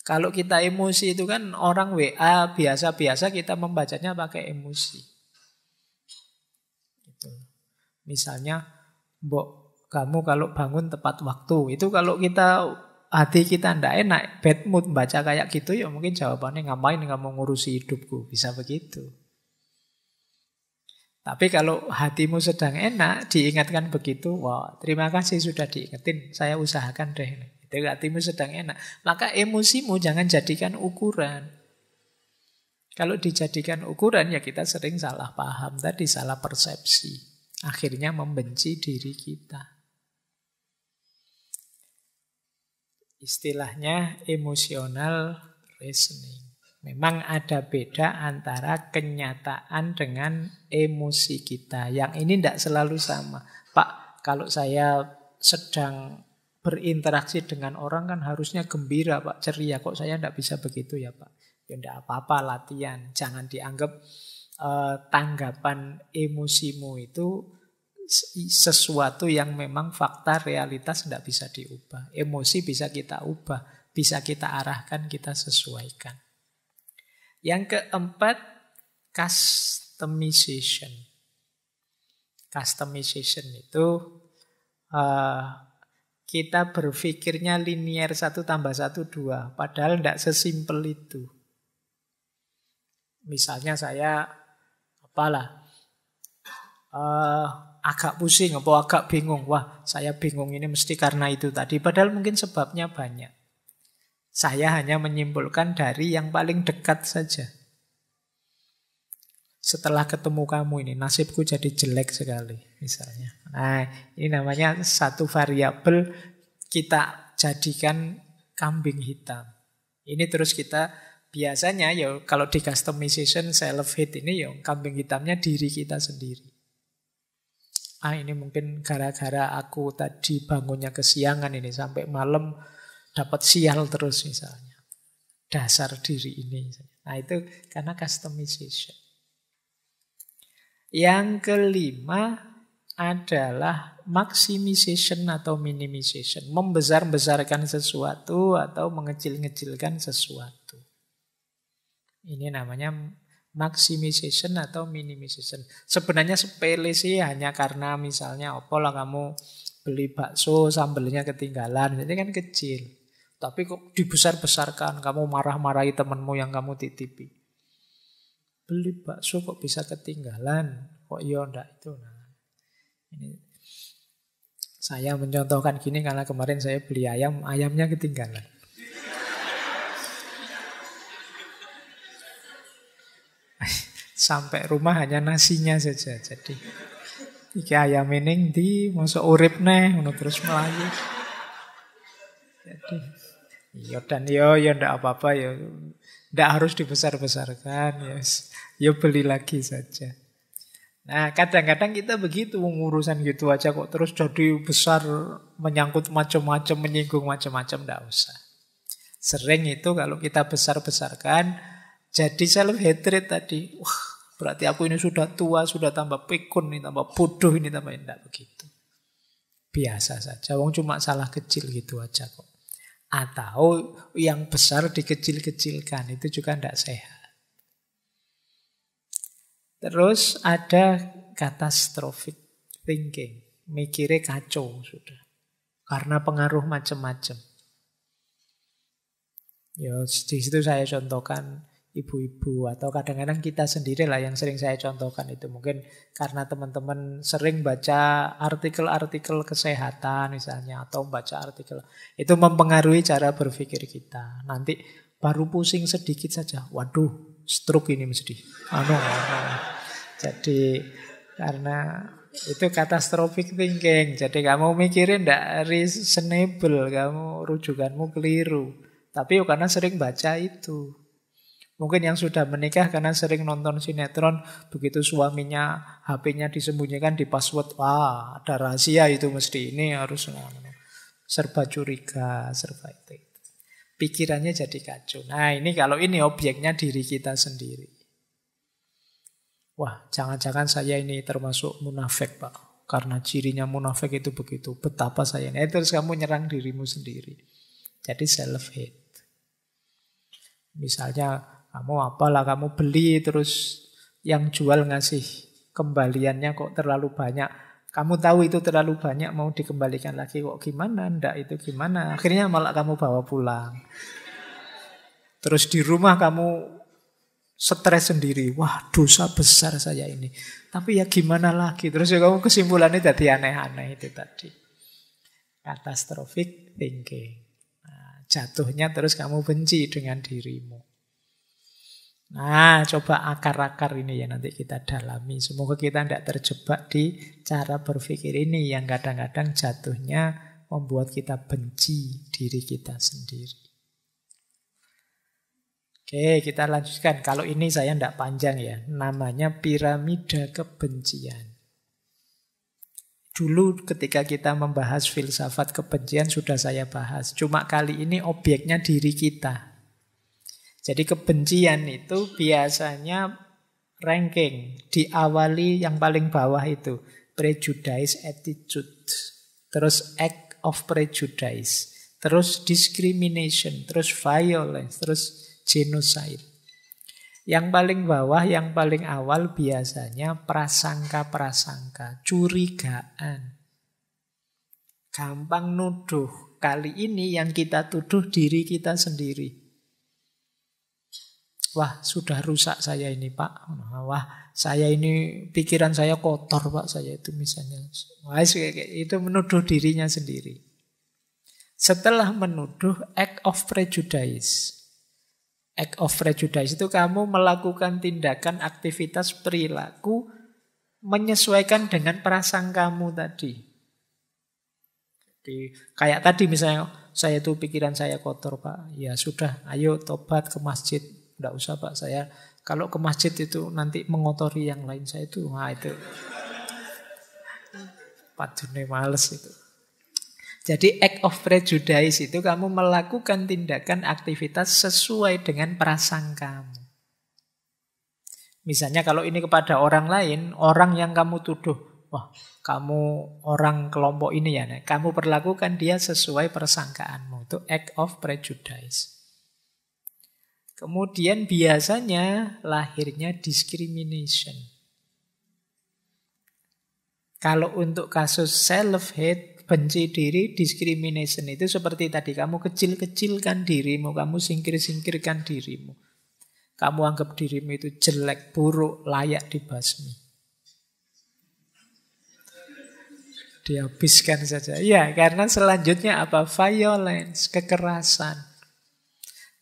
Kalau kita emosi itu kan orang WA biasa-biasa kita membacanya pakai emosi. Gitu. Misalnya, Mbok, kamu kalau bangun tepat waktu. Itu kalau kita hati kita tidak enak, bad mood, baca kayak gitu ya mungkin jawabannya ngapain kamu ngurusi hidupku. Bisa begitu. Tapi kalau hatimu sedang enak, diingatkan begitu, wah terima kasih sudah diingetin, saya usahakan deh. Itu hatimu sedang enak. Maka emosimu jangan jadikan ukuran. Kalau dijadikan ukuran ya kita sering salah paham tadi, salah persepsi. Akhirnya membenci diri kita. Istilahnya emotional reasoning. Memang ada beda antara kenyataan dengan emosi kita. Yang ini tidak selalu sama. Pak, kalau saya sedang berinteraksi dengan orang kan harusnya gembira, Pak, ceria. Kok saya tidak bisa begitu ya, Pak? Ya tidak apa-apa, latihan. Jangan dianggap tanggapan emosimu itu sesuatu yang memang fakta realitas tidak bisa diubah. Emosi bisa kita ubah, bisa kita arahkan, kita sesuaikan. Yang keempat, customization. Customization itu kita berpikirnya linear 1 tambah 1 2, padahal tidak sesimpel itu. Misalnya saya agak pusing atau agak bingung. Wah, saya bingung ini mesti karena itu tadi. Padahal mungkin sebabnya banyak. Saya hanya menyimpulkan dari yang paling dekat saja. Setelah ketemu kamu ini, nasibku jadi jelek sekali, misalnya. Nah, ini namanya satu variabel kita jadikan kambing hitam. Ini terus kita biasanya ya kalau di customization self-hate ini ya kambing hitamnya diri kita sendiri. Ini mungkin gara-gara aku tadi bangunnya kesiangan ini sampai malam dapat sial terus misalnya. Dasar diri ini. Nah itu karena customization. Yang kelima adalah maximization atau minimization. Membesar-besarkan sesuatu atau mengecil-ngecilkan sesuatu. Ini namanya maximization atau minimization. Sebenarnya sepele sih, hanya karena misalnya lah kamu beli bakso sambelnya ketinggalan, jadi kan kecil. Tapi kok dibesar-besarkan, kamu marah-marahi temanmu yang kamu titipi. Beli bakso kok bisa ketinggalan, kok iya ndak itu. Nah, ini saya mencontohkan gini karena kemarin saya beli ayam, ayamnya ketinggalan. Sampai rumah hanya nasinya saja. Jadi iki ayam ini di masuk urip neh ngono terus melayu. Jadi ya ndak apa-apa ya. Ndak harus dibesar-besarkan ya. Ya beli lagi saja. Nah, kadang-kadang kita begitu urusan gitu aja kok terus jadi besar, menyangkut macam-macam, menyinggung macam-macam, ndak usah. Sering itu kalau kita besar-besarkan jadi self-hatred tadi. Wah, berarti aku ini sudah tua, sudah tambah pikun, ini tambah bodoh, ini tambah enggak begitu. Biasa saja, wong cuma salah kecil gitu aja kok. Atau yang besar dikecil-kecilkan, itu juga enggak sehat. Terus ada catastrophic thinking. Mikirnya kacau sudah. Karena pengaruh macam-macam. Ya, di situ saya contohkan ibu-ibu atau kadang-kadang kita sendiri lah yang sering saya contohkan itu. Mungkin karena teman-teman sering baca artikel-artikel kesehatan misalnya atau baca artikel. Itu mempengaruhi cara berpikir kita. Nanti baru pusing sedikit saja. Waduh, stroke ini mesti. Jadi karena itu catastrophic thinking. Jadi kamu mikirin tidak reasonable, kamu rujukanmu keliru. Tapi karena sering baca itu. Mungkin yang sudah menikah karena sering nonton sinetron, begitu suaminya HP-nya disembunyikan di password, wah ada rahasia itu mesti ini harus serba curiga, serba itu. Pikirannya jadi kacau. Nah ini kalau ini objeknya diri kita sendiri. Wah, jangan-jangan saya ini termasuk munafik, Pak. Karena cirinya munafik itu begitu. Betapa saya ini. Terus kamu nyerang dirimu sendiri. Jadi self-hate. Misalnya, kamu beli terus yang jual ngasih kembaliannya kok terlalu banyak. Kamu tahu itu terlalu banyak, mau dikembalikan lagi. Kok gimana? Ndak itu gimana? Akhirnya malah kamu bawa pulang. Terus di rumah kamu stres sendiri. Wah, dosa besar saya ini. Tapi ya gimana lagi? Terus ya kamu kesimpulannya jadi aneh-aneh itu tadi. Catastrophic thinking. Nah, jatuhnya terus kamu benci dengan dirimu. Nah, coba akar-akar ini ya nanti kita dalami. Semoga kita tidak terjebak di cara berpikir ini yang kadang-kadang jatuhnya membuat kita benci diri kita sendiri. Oke, kita lanjutkan. Kalau ini saya tidak panjang ya. Namanya piramida kebencian. Dulu ketika kita membahas filsafat kebencian sudah saya bahas. Cuma kali ini objeknya diri kita. Jadi kebencian itu biasanya ranking. Diawali yang paling bawah itu. Prejudice attitude. Terus act of prejudice. Terus discrimination. Terus violence. Terus genocide. Yang paling bawah, yang paling awal biasanya prasangka-prasangka, curigaan. Gampang nuduh. Kali ini yang kita tuduh diri kita sendiri. Wah, sudah rusak saya ini, Pak. Wah, saya ini pikiran saya kotor, Pak. Saya itu misalnya. Wah, itu menuduh dirinya sendiri. Setelah menuduh, act of prejudice. Act of prejudice itu kamu melakukan tindakan, aktivitas, perilaku menyesuaikan dengan prasangkamu tadi. Jadi, kayak tadi misalnya, saya itu pikiran saya kotor, Pak. Ya sudah, ayo tobat ke masjid. Tidak usah, Pak, saya kalau ke masjid itu nanti mengotori yang lain saya itu. Nah itu. Padune males itu. Jadi act of prejudice itu kamu melakukan tindakan aktivitas sesuai dengan prasangkamu. Misalnya kalau ini kepada orang lain, orang yang kamu tuduh, wah kamu orang kelompok ini ya, kamu perlakukan dia sesuai persangkaanmu. Itu act of prejudice. Kemudian biasanya lahirnya discrimination. Kalau untuk kasus self-hate, benci diri, discrimination itu seperti tadi. Kamu kecil-kecilkan dirimu, kamu singkir-singkirkan dirimu. Kamu anggap dirimu itu jelek, buruk, layak dibasmi. Dihabiskan saja. Ya, karena selanjutnya apa? Violence, kekerasan.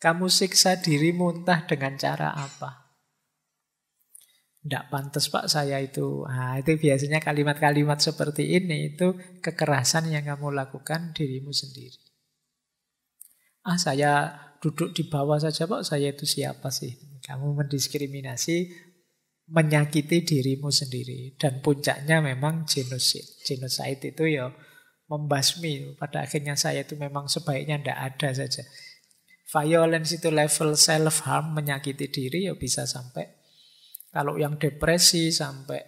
Kamu siksa dirimu entah dengan cara apa. Tidak pantas, Pak, saya itu. Nah, itu biasanya kalimat-kalimat seperti ini. Itu kekerasan yang kamu lakukan dirimu sendiri. Saya duduk di bawah saja, Pak. Saya itu siapa sih? Kamu mendiskriminasi, menyakiti dirimu sendiri. Dan puncaknya memang genocide. Genocide itu ya membasmi. Pada akhirnya saya itu memang sebaiknya tidak ada saja. Violence itu level self-harm, menyakiti diri ya bisa sampai. Kalau yang depresi sampai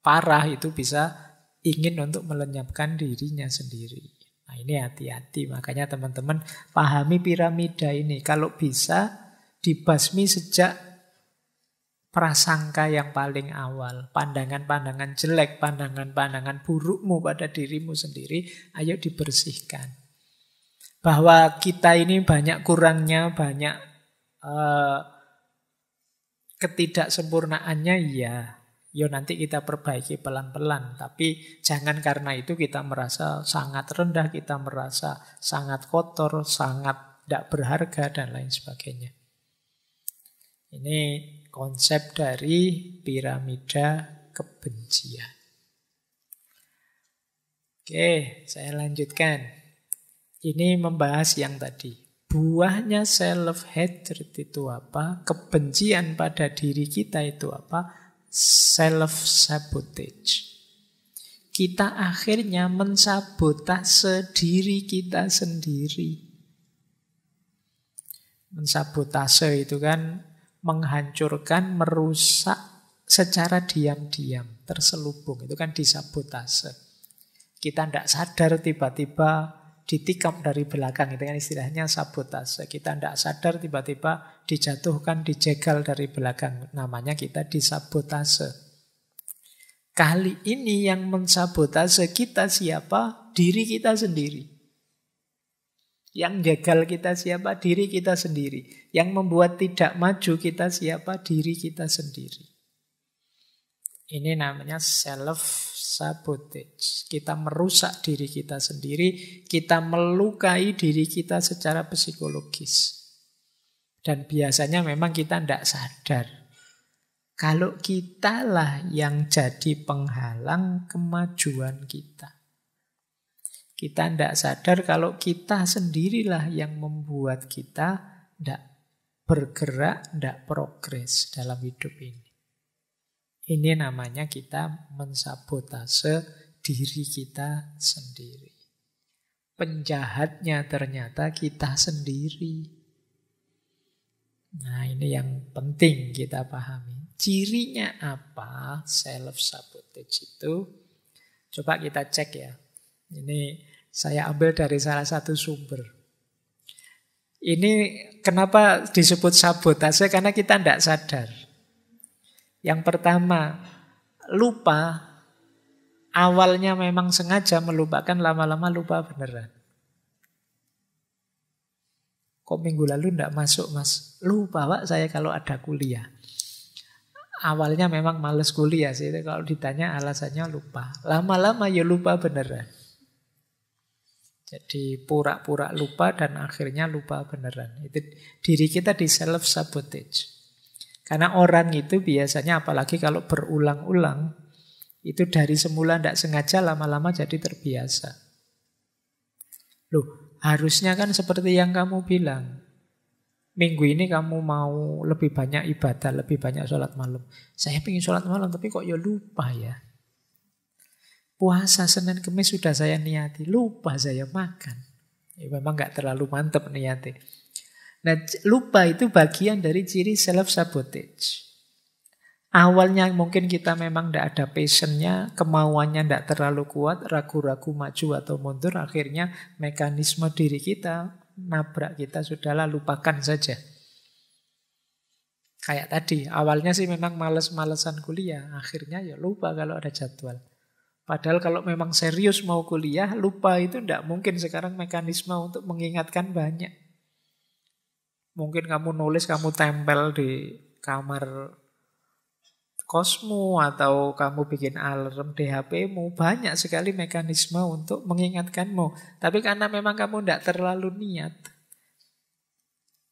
parah itu bisa ingin untuk melenyapkan dirinya sendiri. Nah ini hati-hati, makanya teman-teman pahami piramida ini. Kalau bisa dibasmi sejak prasangka yang paling awal. Pandangan-pandangan jelek, pandangan-pandangan burukmu pada dirimu sendiri, ayo dibersihkan. Bahwa kita ini banyak kurangnya, banyak ketidaksempurnaannya, ya nanti kita perbaiki pelan-pelan. Tapi jangan karena itu kita merasa sangat rendah, kita merasa sangat kotor, sangat tidak berharga, dan lain sebagainya. Ini konsep dari piramida kebencian. Oke, saya lanjutkan. Ini membahas yang tadi. Buahnya self-hatred itu apa? Kebencian pada diri kita itu apa? Self-sabotage. Kita akhirnya mensabotase diri kita sendiri. Mensabotase itu kan menghancurkan, merusak secara diam-diam, terselubung. Itu kan disabotase. Kita tidak sadar tiba-tiba ditikam dari belakang, itu kan istilahnya sabotase. Kita tidak sadar tiba-tiba dijatuhkan, dijegal dari belakang, namanya kita disabotase. Kali ini yang mensabotase kita siapa? Diri kita sendiri. Yang jegal kita siapa? Diri kita sendiri. Yang membuat tidak maju kita siapa? Diri kita sendiri. Ini namanya self-sabotage. Kita merusak diri kita sendiri, kita melukai diri kita secara psikologis. Dan biasanya memang kita tidak sadar. Kalau kitalah yang jadi penghalang kemajuan kita. Kita tidak sadar kalau kita sendirilah yang membuat kita tidak bergerak, tidak progres dalam hidup ini. Ini namanya kita mensabotase diri kita sendiri. Penjahatnya ternyata kita sendiri. Nah, ini yang penting kita pahami. Cirinya apa self-sabotage itu? Coba kita cek ya. Ini saya ambil dari salah satu sumber. Ini kenapa disebut sabotase? Karena kita tidak sadar. Yang pertama, lupa. Awalnya memang sengaja melupakan, lama-lama lupa beneran. Kok minggu lalu tidak masuk, Mas? Lupa, Pak, saya kalau ada kuliah. Awalnya memang males kuliah sih. Kalau ditanya alasannya lupa. Lama-lama ya lupa beneran. Jadi pura-pura lupa dan akhirnya lupa beneran. Itu diri kita di self-sabotage. Karena orang itu biasanya apalagi kalau berulang-ulang, itu dari semula tidak sengaja lama-lama jadi terbiasa. Loh, harusnya kan seperti yang kamu bilang. Minggu ini kamu mau lebih banyak ibadah, lebih banyak sholat malam. Saya pengen sholat malam tapi kok ya lupa ya. Puasa Senin Kemis sudah saya niati, lupa saya makan. Ya, memang nggak terlalu mantap niati. Nah, lupa itu bagian dari ciri self-sabotage. Awalnya mungkin kita memang tidak ada passionnya, kemauannya tidak terlalu kuat, ragu-ragu maju atau mundur, akhirnya mekanisme diri kita nabrak kita, sudahlah lupakan saja. Kayak tadi, awalnya sih memang males-malesan kuliah, akhirnya ya lupa kalau ada jadwal. Padahal kalau memang serius mau kuliah, lupa itu tidak mungkin sekarang mekanisme untuk mengingatkan banyak. Mungkin kamu nulis, kamu tempel di kamar kosmu atau kamu bikin alarm di HP-mu, banyak sekali mekanisme untuk mengingatkanmu. Tapi karena memang kamu tidak terlalu niat,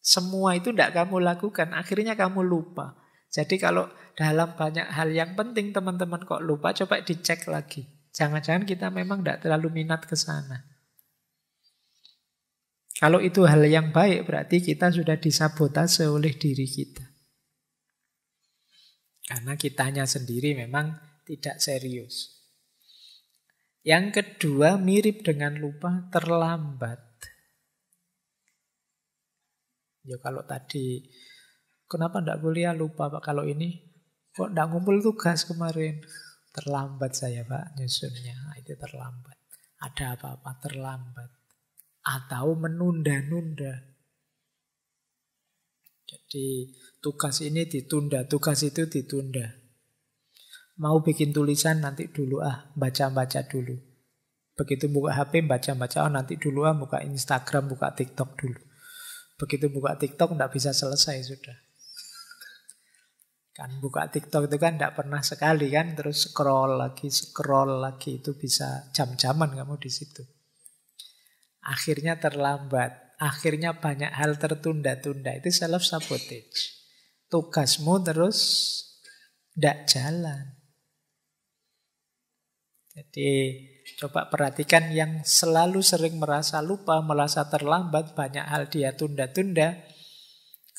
semua itu tidak kamu lakukan, akhirnya kamu lupa. Jadi kalau dalam banyak hal yang penting teman-teman kok lupa, coba dicek lagi. Jangan-jangan kita memang tidak terlalu minat ke sana. Kalau itu hal yang baik, berarti kita sudah disabotase oleh diri kita. Karena kitanya sendiri memang tidak serius. Yang kedua, mirip dengan lupa, terlambat. Ya kalau tadi, kenapa tidak kuliah lupa Pak? Kalau ini, kok tidak ngumpul tugas kemarin? Terlambat saya Pak nyusunnya, itu terlambat. Ada apa-apa terlambat. Atau menunda-nunda. Jadi tugas ini ditunda, tugas itu ditunda. Mau bikin tulisan nanti dulu baca-baca dulu. Begitu buka HP baca-baca, nanti dulu buka Instagram, buka TikTok dulu. Begitu buka TikTok tidak bisa selesai sudah. Kan buka TikTok itu kan tidak pernah sekali kan, terus scroll lagi itu bisa jam-jaman kamu di situ. Akhirnya terlambat, akhirnya banyak hal tertunda-tunda, itu self-sabotage. Tugasmu terus tidak jalan. Jadi coba perhatikan yang selalu sering merasa lupa, merasa terlambat, banyak hal dia tunda-tunda,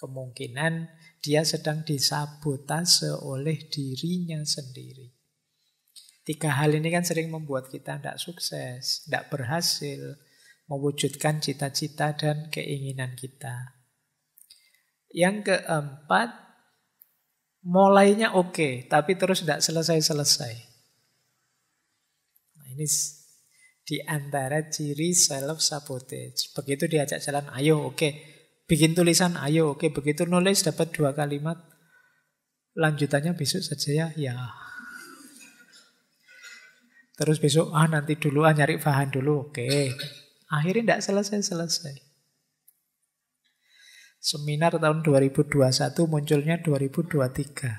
kemungkinan dia sedang disabotase oleh dirinya sendiri. 3 hal ini kan sering membuat kita tidak sukses, tidak berhasil mewujudkan cita-cita dan keinginan kita. Yang keempat, mulainya oke, tapi terus tidak selesai-selesai. Nah, ini di antara ciri self-sabotage. Begitu diajak jalan, ayo oke. Bikin tulisan, ayo oke. Begitu nulis dapat 2 kalimat, lanjutannya besok saja ya. Terus besok, nanti dulu nyari bahan dulu, oke. Akhirnya tidak selesai-selesai. Seminar tahun 2021 munculnya 2023.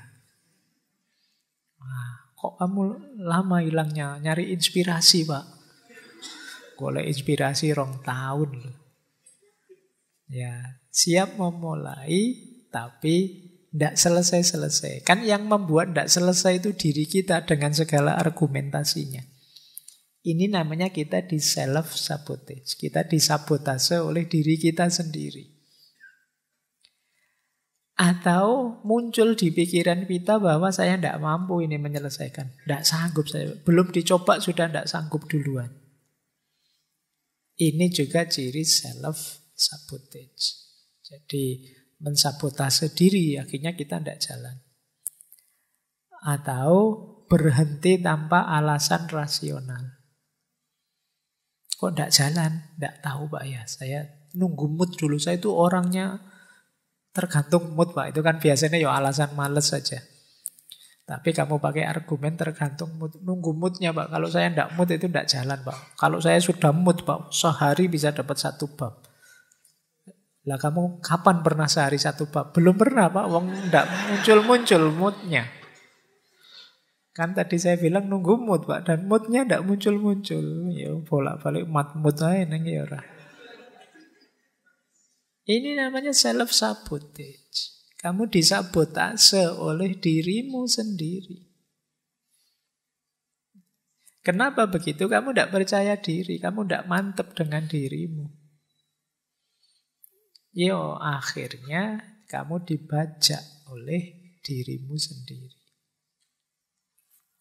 Kok kamu lama hilangnya? Nyari inspirasi, Pak. Golek inspirasi 2 tahun loh. Ya, siap memulai, tapi tidak selesai-selesai. Kan yang membuat tidak selesai itu diri kita dengan segala argumentasinya. Ini namanya kita di self-sabotage. Kita disabotase oleh diri kita sendiri. Atau muncul di pikiran kita bahwa saya tidak mampu ini menyelesaikan. Tidak sanggup saya. Belum dicoba sudah tidak sanggup duluan. Ini juga ciri self-sabotage. Jadi mensabotase diri, akhirnya kita tidak jalan. Atau berhenti tanpa alasan rasional. Kok tidak jalan? Tidak tahu Pak ya. Saya nunggu mood dulu. Saya itu orangnya tergantung mood Pak. Itu kan biasanya ya alasan males saja. Tapi kamu pakai argumen tergantung mood. Nunggu moodnya Pak. Kalau saya tidak mood itu tidak jalan Pak. Kalau saya sudah mood Pak, sehari bisa dapat 1 bab. Lah kamu kapan pernah sehari 1 bab? Belum pernah Pak. Wong tidak muncul-muncul moodnya. Kan tadi saya bilang nunggu mood Pak. Dan moodnya tidak muncul-muncul. Ya bolak-balik mood aja neng ya ora. Ini namanya self-sabotage. Kamu disabotase oleh dirimu sendiri. Kenapa begitu? Kamu tidak percaya diri. Kamu tidak mantap dengan dirimu. Yo, akhirnya kamu dibajak oleh dirimu sendiri.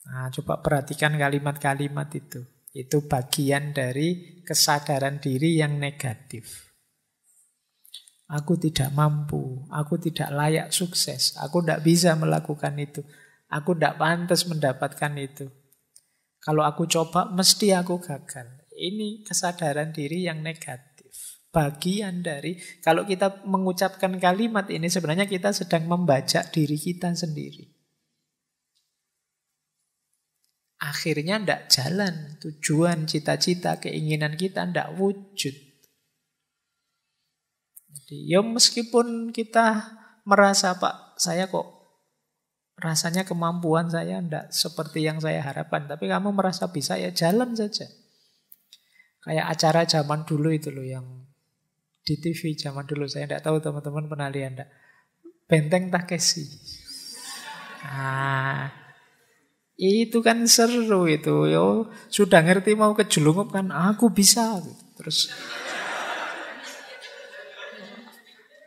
Nah, coba perhatikan kalimat-kalimat itu. Itu bagian dari kesadaran diri yang negatif. Aku tidak mampu, aku tidak layak sukses, aku tidak bisa melakukan itu, aku tidak pantas mendapatkan itu. Kalau aku coba, mesti aku gagal. Ini kesadaran diri yang negatif. Bagian dari, kalau kita mengucapkan kalimat ini, sebenarnya kita sedang membajak diri kita sendiri. Akhirnya tidak jalan, tujuan, cita-cita, keinginan kita tidak wujud. Jadi, ya meskipun kita merasa Pak, saya kok rasanya kemampuan saya tidak seperti yang saya harapkan. Tapi kamu merasa bisa, ya jalan saja. Kayak acara zaman dulu itu loh, yang di TV zaman dulu. Saya tidak tahu teman-teman pernah lihat enggak. Benteng Takeshi. Nah, itu kan seru itu. Yo, sudah ngerti mau kejelungup kan, aku bisa. Terus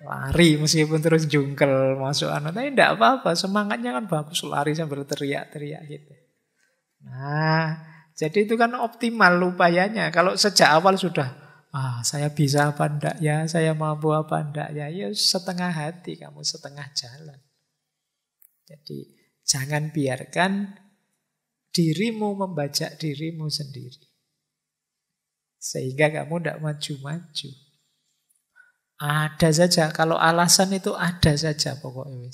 lari meskipun terus jungkel masuk tapi tidak apa-apa, semangatnya kan bagus, lari sambil teriak-teriak gitu. Nah, jadi itu kan optimal upayanya. Kalau sejak awal sudah, saya bisa apa enggak ya, saya mampu apa enggak ya, ya setengah hati kamu, setengah jalan. Jadi jangan biarkan dirimu membajak dirimu sendiri. Sehingga kamu tidak maju-maju. Ada saja, kalau alasan itu ada saja pokoknya.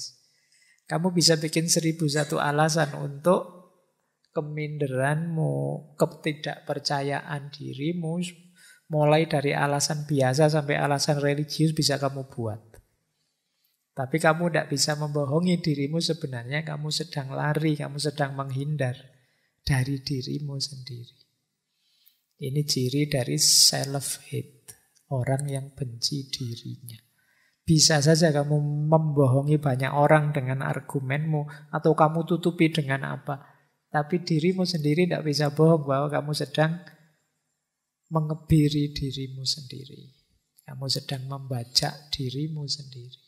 Kamu bisa bikin 1001 alasan untuk keminderanmu, ketidakpercayaan dirimu. Mulai dari alasan biasa sampai alasan religius bisa kamu buat. Tapi kamu tidak bisa membohongi dirimu, sebenarnya kamu sedang lari, kamu sedang menghindar dari dirimu sendiri. Ini ciri dari self-hate. Orang yang benci dirinya. Bisa saja kamu membohongi banyak orang dengan argumenmu, atau kamu tutupi dengan apa. Tapi dirimu sendiri tidak bisa bohong bahwa kamu sedang mengebiri dirimu sendiri. Kamu sedang membajak dirimu sendiri.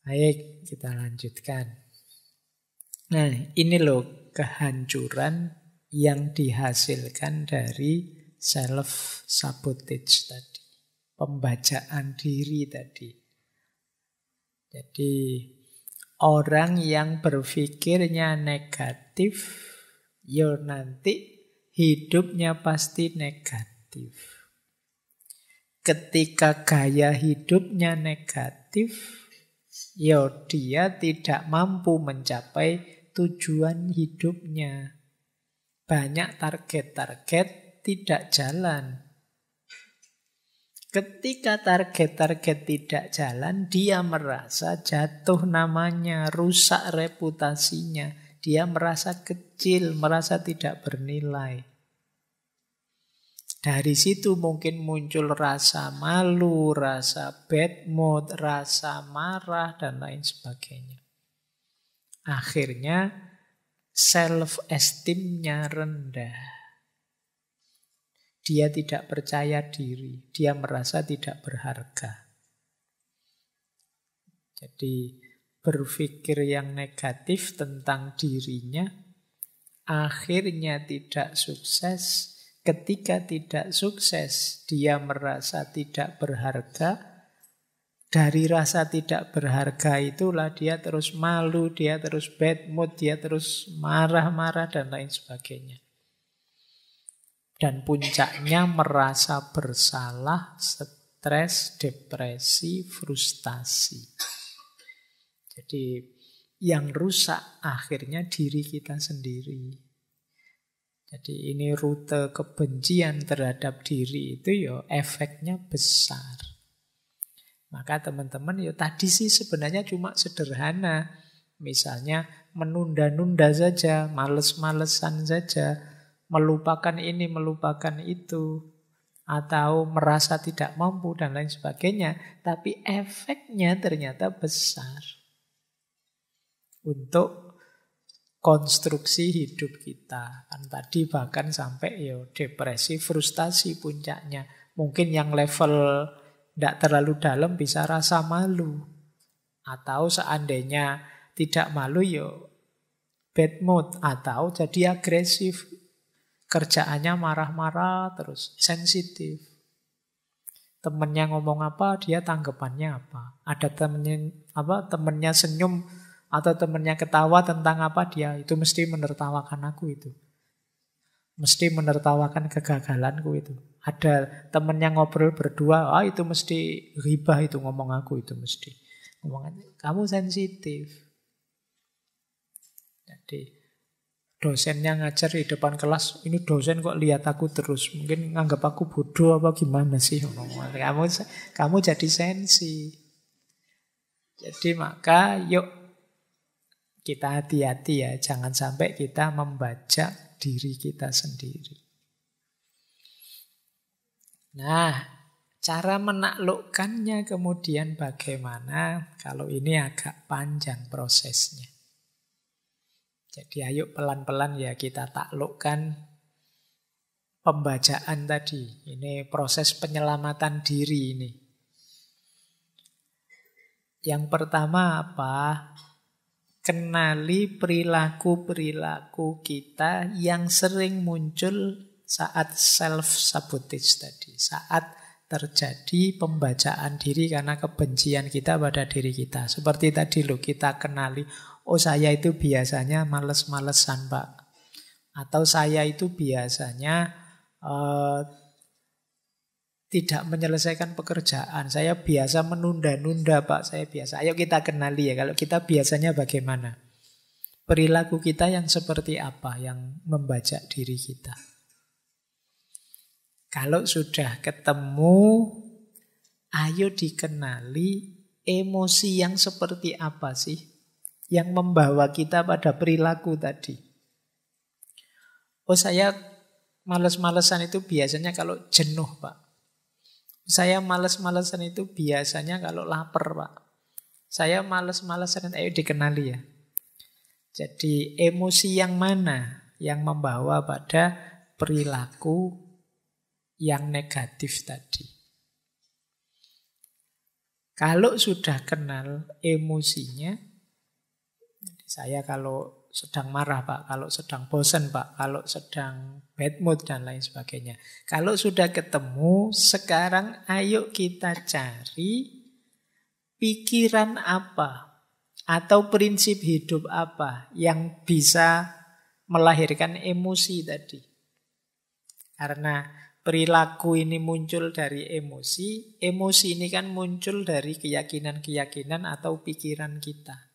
Baik, kita lanjutkan. Nah, ini loh kehancuran yang dihasilkan dari self-sabotage tadi. Pembajaan diri tadi. Jadi orang yang berpikirnya negatif, ya nanti hidupnya pasti negatif. Ketika gaya hidupnya negatif, ya dia tidak mampu mencapai tujuan hidupnya. Banyak target-target tidak jalan. Ketika target-target tidak jalan, dia merasa jatuh namanya, rusak reputasinya. Dia merasa kecil, merasa tidak bernilai. Dari situ mungkin muncul rasa malu, rasa bad mood, rasa marah, dan lain sebagainya. Akhirnya self-esteem-nya rendah. Dia tidak percaya diri, dia merasa tidak berharga. Jadi berpikir yang negatif tentang dirinya, akhirnya tidak sukses. Ketika tidak sukses, dia merasa tidak berharga. Dari rasa tidak berharga itulah dia terus malu, dia terus bad mood, dia terus marah-marah dan lain sebagainya. Dan puncaknya merasa bersalah, stres, depresi, frustasi. Jadi yang rusak akhirnya diri kita sendiri. Jadi ini rute kebencian terhadap diri itu ya efeknya besar. Maka teman-teman ya tadi sih sebenarnya cuma sederhana. Misalnya menunda-nunda saja, males-malesan saja, melupakan ini, melupakan itu, atau merasa tidak mampu dan lain sebagainya. Tapi efeknya ternyata besar untuk konstruksi hidup kita. Kan tadi bahkan sampai ya depresi, frustasi puncaknya. Mungkin yang level tidak terlalu dalam bisa rasa malu. Atau seandainya tidak malu ya bad mood. Atau jadi agresif. Kerjaannya marah-marah terus, sensitif. Temennya ngomong apa, dia tanggapannya apa. Ada temennya senyum atau temennya ketawa tentang apa, dia itu mesti menertawakan aku itu. Mesti menertawakan kegagalanku itu. Ada temennya ngobrol berdua, itu mesti ghibah itu ngomong aku itu mesti. Ngomong kamu sensitif. Jadi dosennya ngajar di depan kelas, ini dosen kok lihat aku terus, mungkin nganggap aku bodoh apa gimana sih? Kamu jadi sensi. Jadi maka yuk kita hati-hati ya, jangan sampai kita membajak diri kita sendiri. Nah, cara menaklukkannya kemudian bagaimana? Kalau ini agak panjang prosesnya. Jadi ayo pelan-pelan ya kita taklukkan pembajaan tadi. Ini proses penyelamatan diri ini. Yang pertama apa? Kenali perilaku-perilaku kita yang sering muncul saat self-sabotage tadi. Saat terjadi pembajaan diri karena kebencian kita pada diri kita. Seperti tadi loh, kita kenali, oh saya itu biasanya males-malesan Pak. Atau saya itu biasanya tidak menyelesaikan pekerjaan. Saya biasa menunda-nunda Pak, saya biasa. Ayo kita kenali ya, kalau kita biasanya bagaimana? Perilaku kita yang seperti apa yang membajak diri kita? Kalau sudah ketemu, ayo dikenali emosi yang seperti apa sih yang membawa kita pada perilaku tadi. Oh saya males-malesan itu biasanya kalau jenuh Pak. Saya males-malesan itu biasanya kalau lapar, Pak. Saya males-malesan, ayo dikenali ya. Jadi emosi yang mana yang membawa pada perilaku yang negatif tadi. Kalau sudah kenal emosinya, saya kalau sedang marah Pak, kalau sedang bosan Pak, kalau sedang bad mood dan lain sebagainya. Kalau sudah ketemu, sekarang ayo kita cari pikiran apa atau prinsip hidup apa yang bisa melahirkan emosi tadi. Karena perilaku ini muncul dari emosi, emosi ini kan muncul dari keyakinan-keyakinan atau pikiran kita.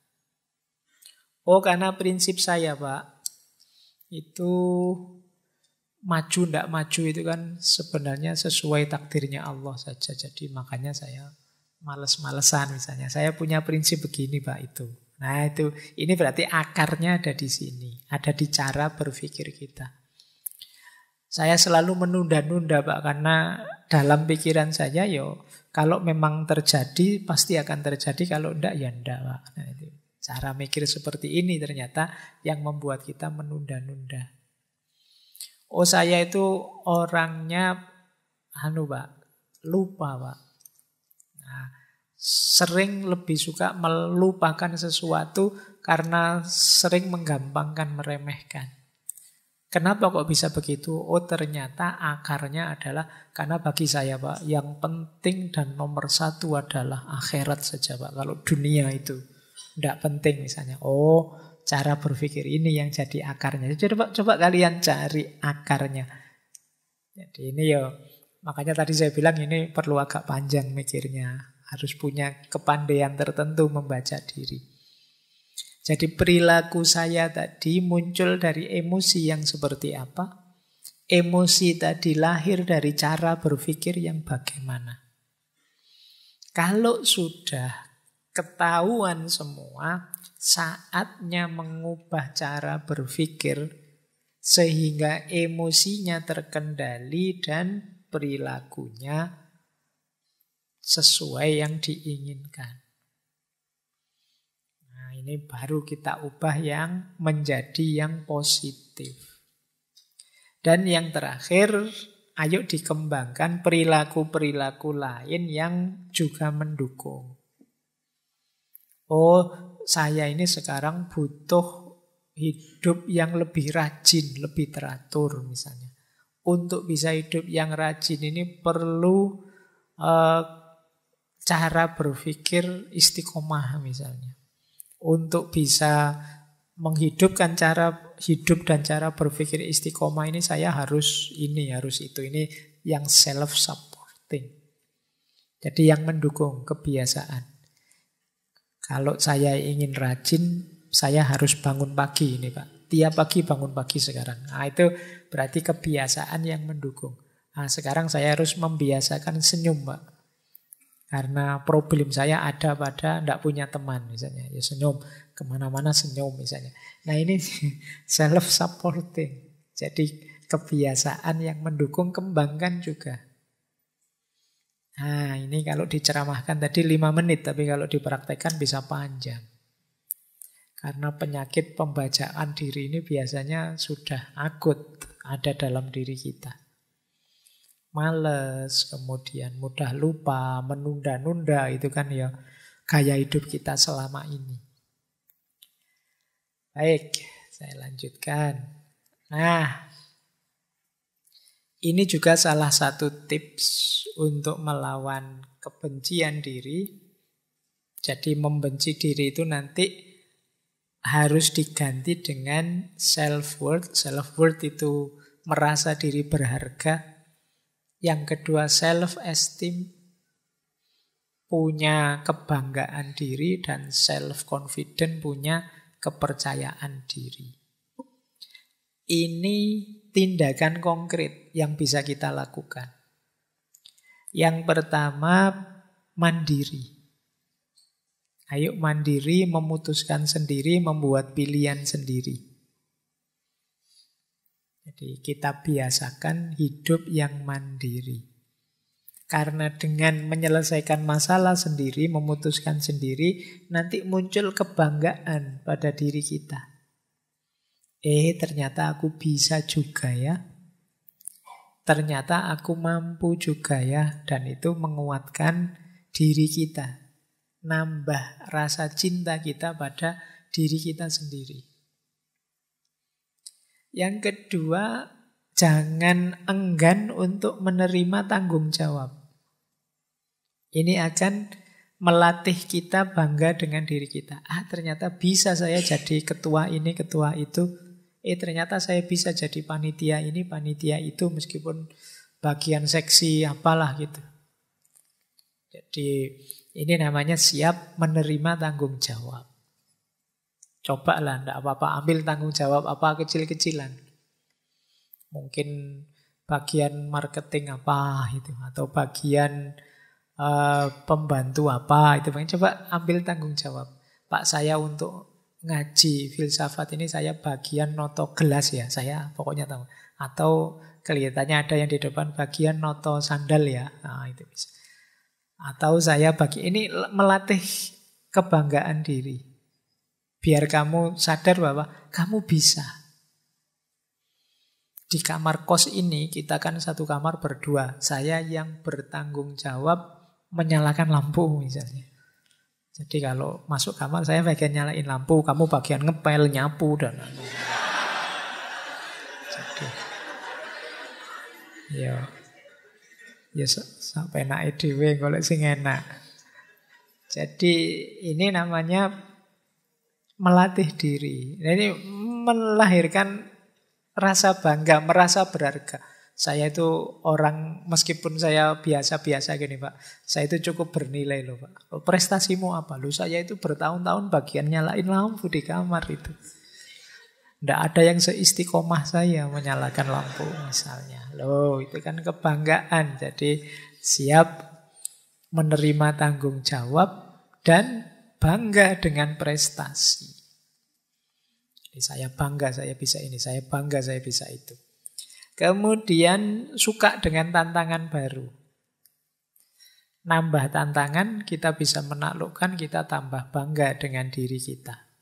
Oh karena prinsip saya Pak, itu maju ndak maju itu kan sebenarnya sesuai takdirnya Allah saja. Jadi makanya saya males-malesan misalnya. Saya punya prinsip begini Pak itu. Nah itu, ini berarti akarnya ada di sini. Ada di cara berpikir kita. Saya selalu menunda-nunda Pak, karena dalam pikiran saya kalau memang terjadi pasti akan terjadi, kalau enggak ya enggak Pak. Nah itu. Cara mikir seperti ini ternyata yang membuat kita menunda-nunda. Oh saya itu orangnya Pak, lupa Pak. Nah, sering lebih suka melupakan sesuatu karena sering menggampangkan, meremehkan. Kenapa kok bisa begitu? Oh, ternyata akarnya adalah karena bagi saya, Pak, yang penting dan nomor satu adalah akhirat saja, Pak. Kalau dunia itu tidak penting misalnya. Oh, cara berpikir ini yang jadi akarnya. Coba kalian cari akarnya. Jadi ini ya, makanya tadi saya bilang ini perlu agak panjang mikirnya. Harus punya kepandaian tertentu membaca diri. Jadi perilaku saya tadi muncul dari emosi yang seperti apa? Emosi tadi lahir dari cara berpikir yang bagaimana. Kalau sudah ketahuan semua, saatnya mengubah cara berpikir sehingga emosinya terkendali dan perilakunya sesuai yang diinginkan. Nah, ini baru kita ubah yang menjadi yang positif. Dan yang terakhir, ayo dikembangkan perilaku-perilaku lain yang juga mendukung. Oh, saya ini sekarang butuh hidup yang lebih rajin, lebih teratur misalnya. Untuk bisa hidup yang rajin ini perlu cara berpikir istiqomah misalnya. Untuk bisa menghidupkan cara hidup dan cara berpikir istiqomah ini saya harus ini, harus itu. Ini yang self-supporting. Jadi yang mendukung kebiasaan. Kalau saya ingin rajin, saya harus bangun pagi ini, Pak. Tiap pagi bangun pagi sekarang. Nah, itu berarti kebiasaan yang mendukung. Nah, sekarang saya harus membiasakan senyum, Pak. Karena problem saya ada pada tidak punya teman misalnya. Ya senyum, kemana-mana senyum misalnya. Nah ini self-supporting. Jadi kebiasaan yang mendukung, kembangkan juga. Nah ini kalau diceramahkan tadi 5 menit, tapi kalau dipraktekkan bisa panjang. Karena penyakit pembacaan diri ini biasanya sudah akut ada dalam diri kita. Males, kemudian mudah lupa, menunda-nunda, itu kan ya gaya hidup kita selama ini. Baik, saya lanjutkan. Nah, ini juga salah satu tips untuk melawan kebencian diri. Jadi membenci diri itu nanti harus diganti dengan self-worth. Self-worth itu merasa diri berharga. Yang kedua self-esteem, punya kebanggaan diri, dan self-confident, punya kepercayaan diri. Ini tindakan konkret yang bisa kita lakukan. Yang pertama, mandiri. Ayo mandiri, memutuskan sendiri, membuat pilihan sendiri. Jadi kita biasakan hidup yang mandiri. Karena dengan menyelesaikan masalah sendiri, memutuskan sendiri, nanti muncul kebanggaan pada diri kita. Ternyata aku bisa juga ya. Ternyata aku mampu juga ya. Dan itu menguatkan diri kita. Nambah rasa cinta kita pada diri kita sendiri. Yang kedua, jangan enggan untuk menerima tanggung jawab. Ini akan melatih kita bangga dengan diri kita. Ternyata bisa saya jadi ketua ini, ketua itu. Ternyata saya bisa jadi panitia ini, panitia itu, meskipun bagian seksi apalah gitu. Jadi ini namanya siap menerima tanggung jawab. Cobalah, enggak apa-apa, ambil tanggung jawab apa kecil-kecilan. Mungkin bagian marketing apa itu, atau bagian pembantu apa itu. Coba ambil tanggung jawab. Pak, saya untuk ngaji filsafat ini saya bagian noto gelas ya, saya pokoknya tahu. Atau kelihatannya ada yang di depan bagian noto sandal ya, nah itu bisa. Atau saya ini melatih kebanggaan diri. Biar kamu sadar bahwa kamu bisa. Di kamar kos ini kita kan satu kamar berdua. Saya yang bertanggung jawab menyalakan lampu misalnya. Jadi kalau masuk kamar saya bagian nyalain lampu, kamu bagian ngepel, nyapu dan jadi ya sampai naik dhewe golek sing enak. Jadi ini namanya melatih diri. Ini melahirkan rasa bangga, merasa berharga. Saya itu orang, meskipun saya biasa-biasa gini Pak, saya itu cukup bernilai loh Pak. Prestasimu apa? Loh saya itu bertahun-tahun bagian nyalain lampu di kamar itu. Tidak ada yang seistiqomah saya menyalakan lampu misalnya. Loh itu kan kebanggaan. Jadi siap menerima tanggung jawab dan bangga dengan prestasi. Jadi saya bangga saya bisa ini, saya bangga saya bisa itu. Kemudian suka dengan tantangan baru. Nambah tantangan, kita bisa menaklukkan, kita tambah bangga dengan diri kita.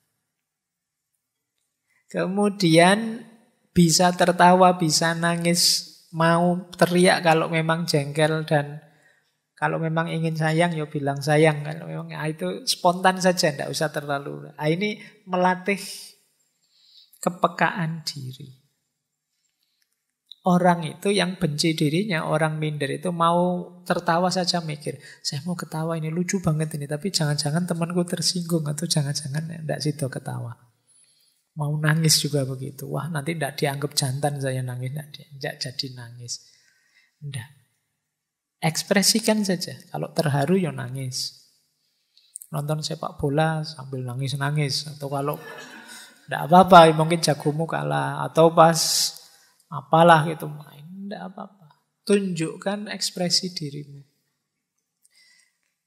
Kemudian bisa tertawa, bisa nangis, mau teriak kalau memang jengkel, dan kalau memang ingin sayang, ya bilang sayang. Kalau memang itu spontan saja, tidak usah terlalu. Ini melatih kepekaan diri. Orang itu yang benci dirinya, orang minder itu mau tertawa saja mikir, saya mau ketawa ini lucu banget ini, tapi jangan-jangan temanku tersinggung, atau jangan-jangan tidak situ ketawa. Mau nangis juga begitu. Wah nanti tidak dianggap jantan saya nangis, tidak jadi nangis. Tidak. Ekspresikan saja. Kalau terharu ya nangis. Nonton sepak bola sambil nangis-nangis. Atau kalau tidak apa-apa, mungkin jagomu kalah. Atau pas apalah gitu main, tidak apa-apa. Tunjukkan ekspresi dirimu.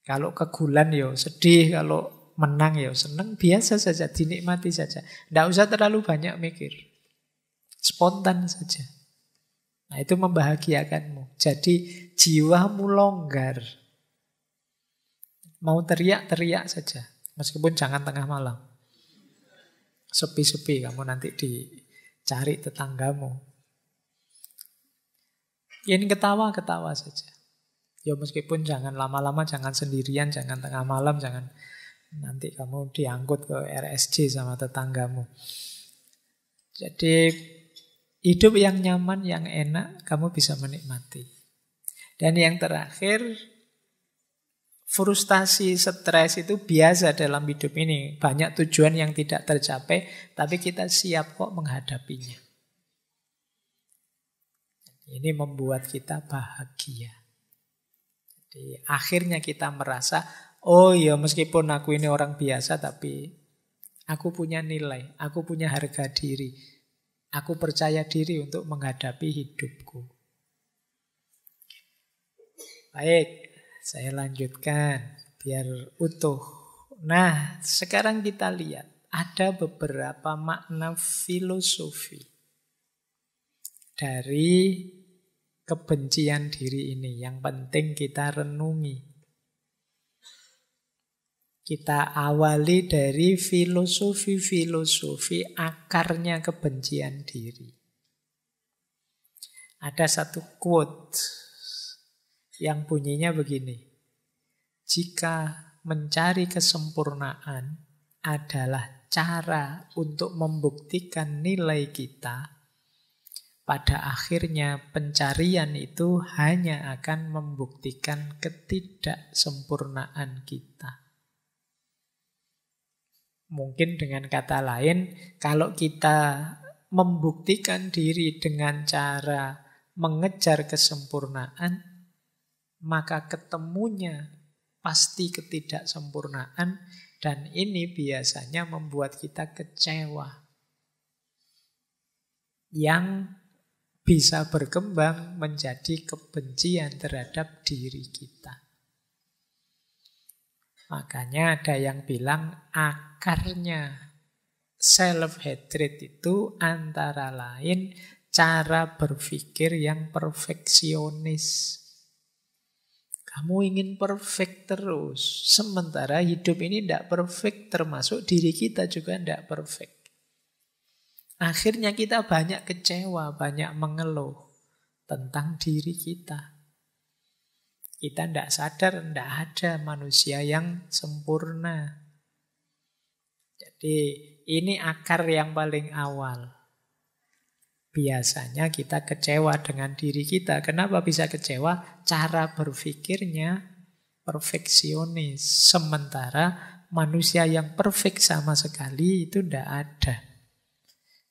Kalau kegulan ya sedih, kalau menang ya senang, biasa saja, dinikmati saja. Tidak usah terlalu banyak mikir. Spontan saja. Nah itu membahagiakanmu. Jadi jiwamu longgar. Mau teriak-teriak saja. Meskipun jangan tengah malam. Sepi-sepi kamu nanti dicari tetanggamu. Ingin ketawa-ketawa saja. Ya meskipun jangan lama-lama, jangan sendirian, jangan tengah malam, jangan nanti kamu diangkut ke RSJ sama tetanggamu. Jadi hidup yang nyaman, yang enak, kamu bisa menikmati. Dan yang terakhir, frustasi, stres itu biasa dalam hidup ini. Banyak tujuan yang tidak tercapai, tapi kita siap kok menghadapinya. Ini membuat kita bahagia. Jadi akhirnya kita merasa, oh ya meskipun aku ini orang biasa, tapi aku punya nilai, aku punya harga diri. Aku percaya diri untuk menghadapi hidupku. Baik, saya lanjutkan biar utuh. Nah, sekarang kita lihat ada beberapa makna filosofi dari kebencian diri ini yang penting kita renungi. Kita awali dari filosofi-filosofi akarnya kebencian diri. Ada satu quote yang bunyinya begini. Jika mencari kesempurnaan adalah cara untuk membuktikan nilai kita, pada akhirnya pencarian itu hanya akan membuktikan ketidaksempurnaan kita. Mungkin dengan kata lain, kalau kita membuktikan diri dengan cara mengejar kesempurnaan, maka ketemunya pasti ketidaksempurnaan, dan ini biasanya membuat kita kecewa. Yang bisa berkembang menjadi kebencian terhadap diri kita. Makanya ada yang bilang akarnya self-hatred itu antara lain cara berpikir yang perfeksionis. Kamu ingin perfect terus, sementara hidup ini tidak perfect, termasuk diri kita juga tidak perfect. Akhirnya kita banyak kecewa, banyak mengeluh tentang diri kita. Kita tidak sadar, tidak ada manusia yang sempurna. Jadi ini akar yang paling awal. Biasanya kita kecewa dengan diri kita. Kenapa bisa kecewa? Cara berpikirnya perfeksionis. Sementara manusia yang perfect sama sekali itu tidak ada.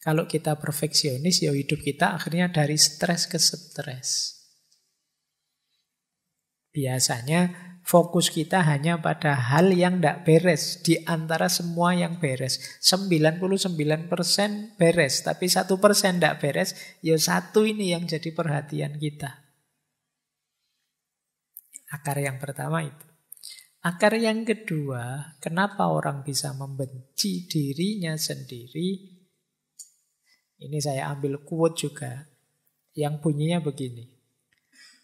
Kalau kita perfeksionis, ya hidup kita akhirnya dari stres ke stres. Biasanya fokus kita hanya pada hal yang tidak beres di antara semua yang beres. 99% beres, tapi 1% tidak beres, ya satu ini yang jadi perhatian kita. Akar yang pertama itu. Akar yang kedua, kenapa orang bisa membenci dirinya sendiri? Ini saya ambil quote juga, yang bunyinya begini.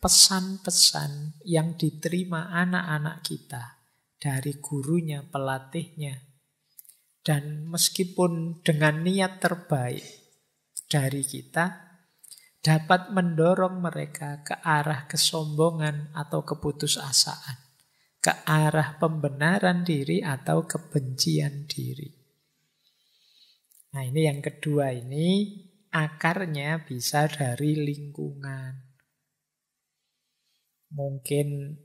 Pesan-pesan yang diterima anak-anak kita dari gurunya, pelatihnya, dan meskipun dengan niat terbaik dari kita, dapat mendorong mereka ke arah kesombongan atau keputusasaan, ke arah pembenaran diri atau kebencian diri. Nah, ini yang kedua, ini akarnya bisa dari lingkungan. Mungkin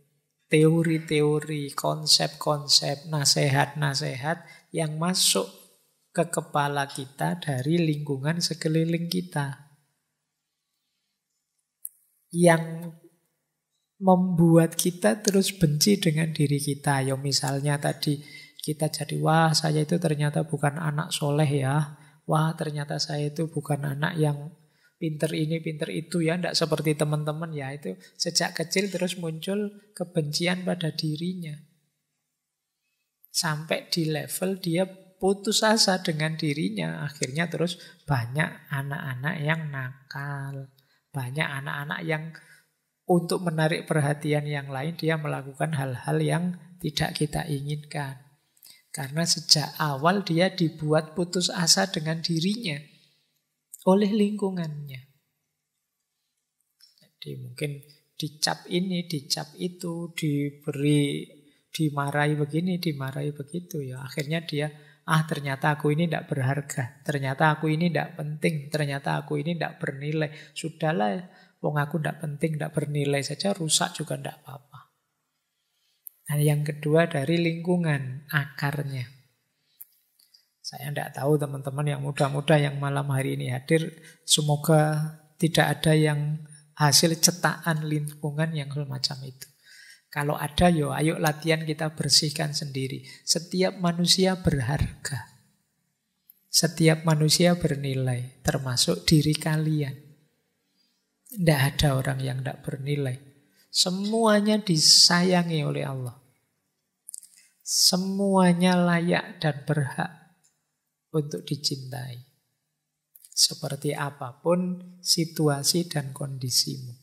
teori-teori, konsep-konsep, nasihat-nasihat yang masuk ke kepala kita dari lingkungan sekeliling kita. Yang membuat kita terus benci dengan diri kita. Ya misalnya tadi kita jadi, wah saya itu ternyata bukan anak soleh ya. Wah ternyata saya itu bukan anak yang pinter ini, pinter itu ya, tidak seperti teman-teman ya. Itu sejak kecil terus muncul kebencian pada dirinya. Sampai di level dia putus asa dengan dirinya. Akhirnya terus banyak anak-anak yang nakal. Banyak anak-anak yang untuk menarik perhatian yang lain, dia melakukan hal-hal yang tidak kita inginkan. Karena sejak awal dia dibuat putus asa dengan dirinya oleh lingkungannya. Jadi mungkin dicap ini, dicap itu, dimarahi begini, dimarahi begitu. Ya akhirnya dia, ternyata aku ini tidak berharga, ternyata aku ini tidak penting, ternyata aku ini tidak bernilai. Sudahlah, wong aku tidak penting, tidak bernilai saja, rusak juga tidak apa-apa. Nah yang kedua dari lingkungan, akarnya. Saya tidak tahu teman-teman yang muda-muda yang malam hari ini hadir, semoga tidak ada yang hasil cetakan lingkungan yang semacam itu. Kalau ada, yo ayo latihan kita bersihkan sendiri. Setiap manusia berharga. Setiap manusia bernilai, termasuk diri kalian. Tidak ada orang yang tidak bernilai. Semuanya disayangi oleh Allah. Semuanya layak dan berhak untuk dicintai. Seperti apapun situasi dan kondisimu.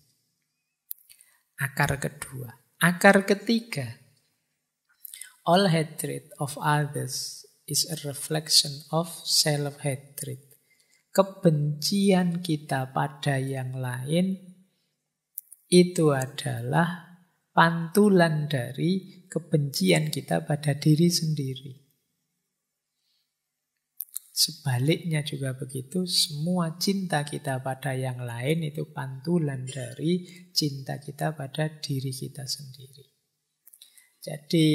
Akar kedua. Akar ketiga. All hatred of others is a reflection of self-hatred. Kebencian kita pada yang lain itu adalah pantulan dari kebencian kita pada diri sendiri. Sebaliknya juga begitu, semua cinta kita pada yang lain itu pantulan dari cinta kita pada diri kita sendiri. Jadi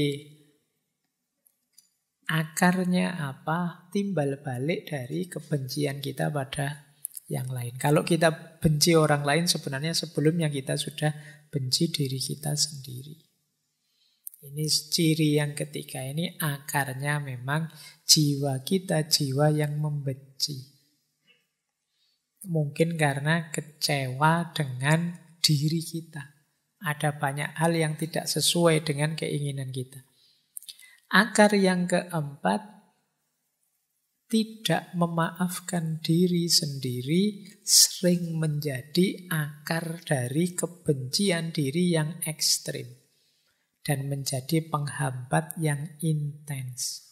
akarnya apa? Timbal balik dari kebencian kita pada yang lain. Kalau kita benci orang lain, sebenarnya sebelumnya kita sudah benci diri kita sendiri. Ini ciri yang ketiga, ini akarnya memang jiwa kita, jiwa yang membenci. Mungkin karena kecewa dengan diri kita. Ada banyak hal yang tidak sesuai dengan keinginan kita. Akar yang keempat, tidak memaafkan diri sendiri sering menjadi akar dari kebencian diri yang ekstrim. Dan menjadi penghambat yang intens.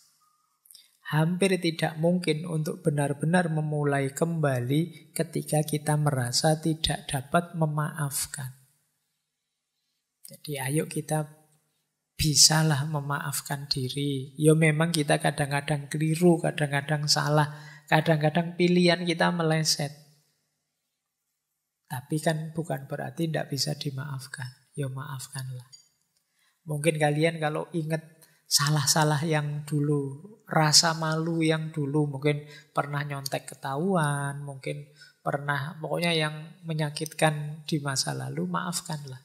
Hampir tidak mungkin untuk benar-benar memulai kembali ketika kita merasa tidak dapat memaafkan. Jadi ayo kita bisalah memaafkan diri. Ya memang kita kadang-kadang keliru, kadang-kadang salah, kadang-kadang pilihan kita meleset. Tapi kan bukan berarti tidak bisa dimaafkan. Ya maafkanlah. Mungkin kalian kalau ingat salah-salah yang dulu, rasa malu yang dulu, mungkin pernah nyontek ketahuan, mungkin pernah, pokoknya yang menyakitkan di masa lalu, maafkanlah.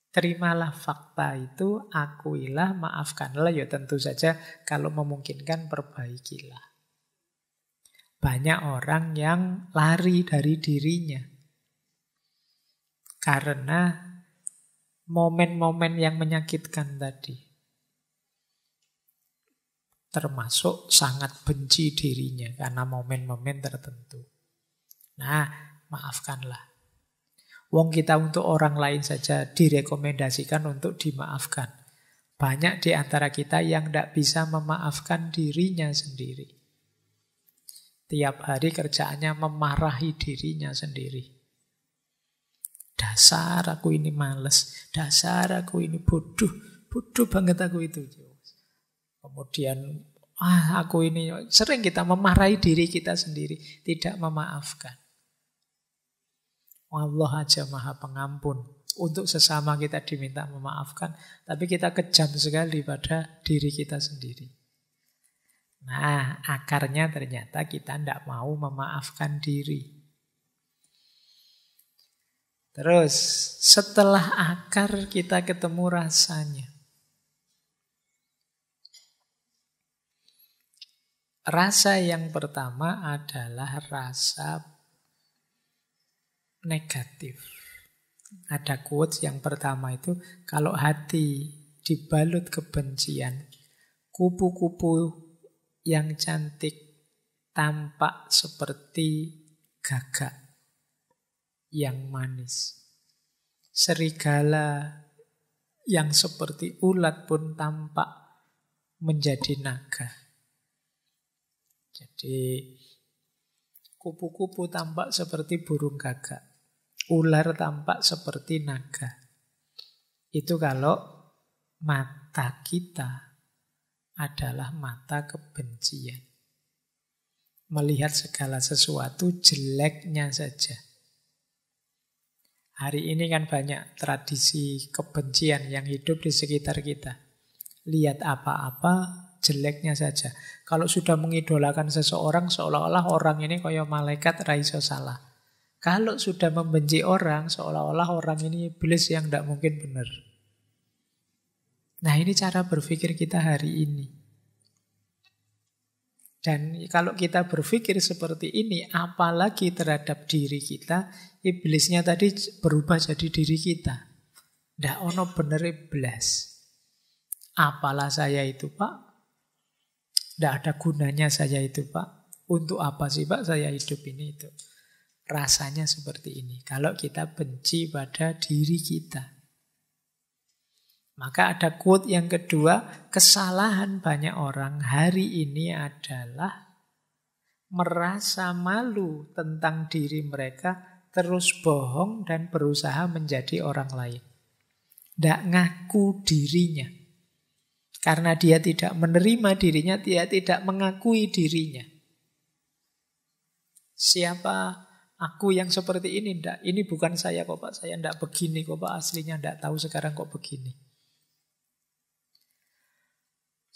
Terimalah fakta itu, akuilah, maafkanlah, ya tentu saja kalau memungkinkan perbaikilah. Banyak orang yang lari dari dirinya karena momen-momen yang menyakitkan tadi. Termasuk sangat benci dirinya karena momen-momen tertentu. Nah, maafkanlah. Wong kita untuk orang lain saja direkomendasikan untuk dimaafkan. Banyak di antara kita yang tidak bisa memaafkan dirinya sendiri. Tiap hari kerjaannya memarahi dirinya sendiri. Dasar aku ini males, dasar aku ini bodoh, bodoh banget aku itu. Kemudian, aku ini, sering kita memarahi diri kita sendiri, tidak memaafkan. Allah aja maha pengampun. Untuk sesama kita diminta memaafkan, tapi kita kejam sekali pada diri kita sendiri. Nah, akarnya ternyata kita tidak mau memaafkan diri. Terus, setelah akar kita ketemu rasanya. Rasa yang pertama adalah rasa negatif. Ada quotes yang pertama itu, kalau hati dibalut kebencian, kupu-kupu yang cantik tampak seperti gagak yang manis. Serigala yang seperti ulat pun tampak menjadi naga. Jadi kupu-kupu tampak seperti burung gagak. Ular tampak seperti naga. Itu kalau mata kita adalah mata kebencian. Melihat segala sesuatu jeleknya saja. Hari ini kan banyak tradisi kebencian yang hidup di sekitar kita. Lihat apa-apa, jeleknya saja. Kalau sudah mengidolakan seseorang, seolah-olah orang ini kayak malaikat raiso salah. Kalau sudah membenci orang, seolah-olah orang ini iblis yang tidak mungkin benar. Nah, ini cara berpikir kita hari ini. Dan kalau kita berpikir seperti ini, apalagi terhadap diri kita, iblisnya tadi berubah jadi diri kita. Ndak ono bener iblis. Apalah saya itu, Pak? Ndak ada gunanya saya itu, Pak. Untuk apa sih, Pak, saya hidup ini itu? Rasanya seperti ini. Kalau kita benci pada diri kita. Maka ada quote yang kedua, kesalahan banyak orang hari ini adalah merasa malu tentang diri mereka, terus bohong dan berusaha menjadi orang lain. Tidak ngaku dirinya. Karena dia tidak menerima dirinya, dia tidak mengakui dirinya. Siapa aku yang seperti ini? Enggak, ini bukan saya kok, Pak. Saya enggak begini kok, Pak. Aslinya enggak tahu, sekarang kok begini.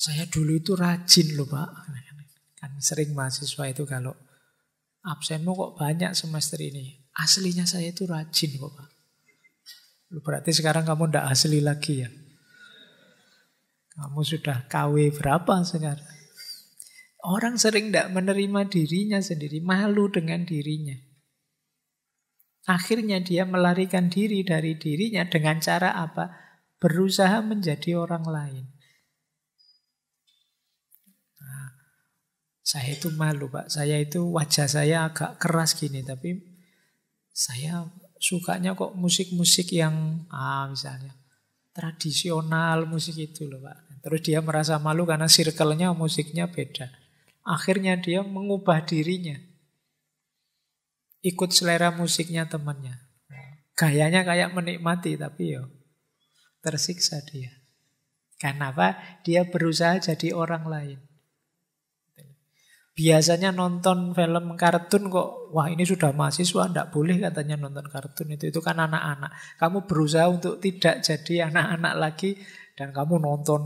Saya dulu itu rajin loh, Pak. Kan sering mahasiswa itu kalau absenmu kok banyak semester ini. Aslinya saya itu rajin kok, Pak. Berarti sekarang kamu enggak asli lagi ya? Kamu sudah KW berapa sekarang? Orang sering tidak menerima dirinya sendiri, malu dengan dirinya. Akhirnya dia melarikan diri dari dirinya dengan cara apa? Berusaha menjadi orang lain. Nah, saya itu malu, Pak. Saya itu wajah saya agak keras gini, tapi saya sukanya kok musik-musik yang misalnya tradisional, musik itu loh, Pak. Terus dia merasa malu karena circle-nya musiknya beda. Akhirnya dia mengubah dirinya. Ikut selera musiknya temannya. Gayanya kayak menikmati, tapi ya tersiksa dia. Kenapa? Dia berusaha jadi orang lain. Biasanya nonton film kartun kok, wah ini sudah mahasiswa, tidak boleh katanya nonton kartun itu kan anak-anak. Kamu berusaha untuk tidak jadi anak-anak lagi, dan kamu nonton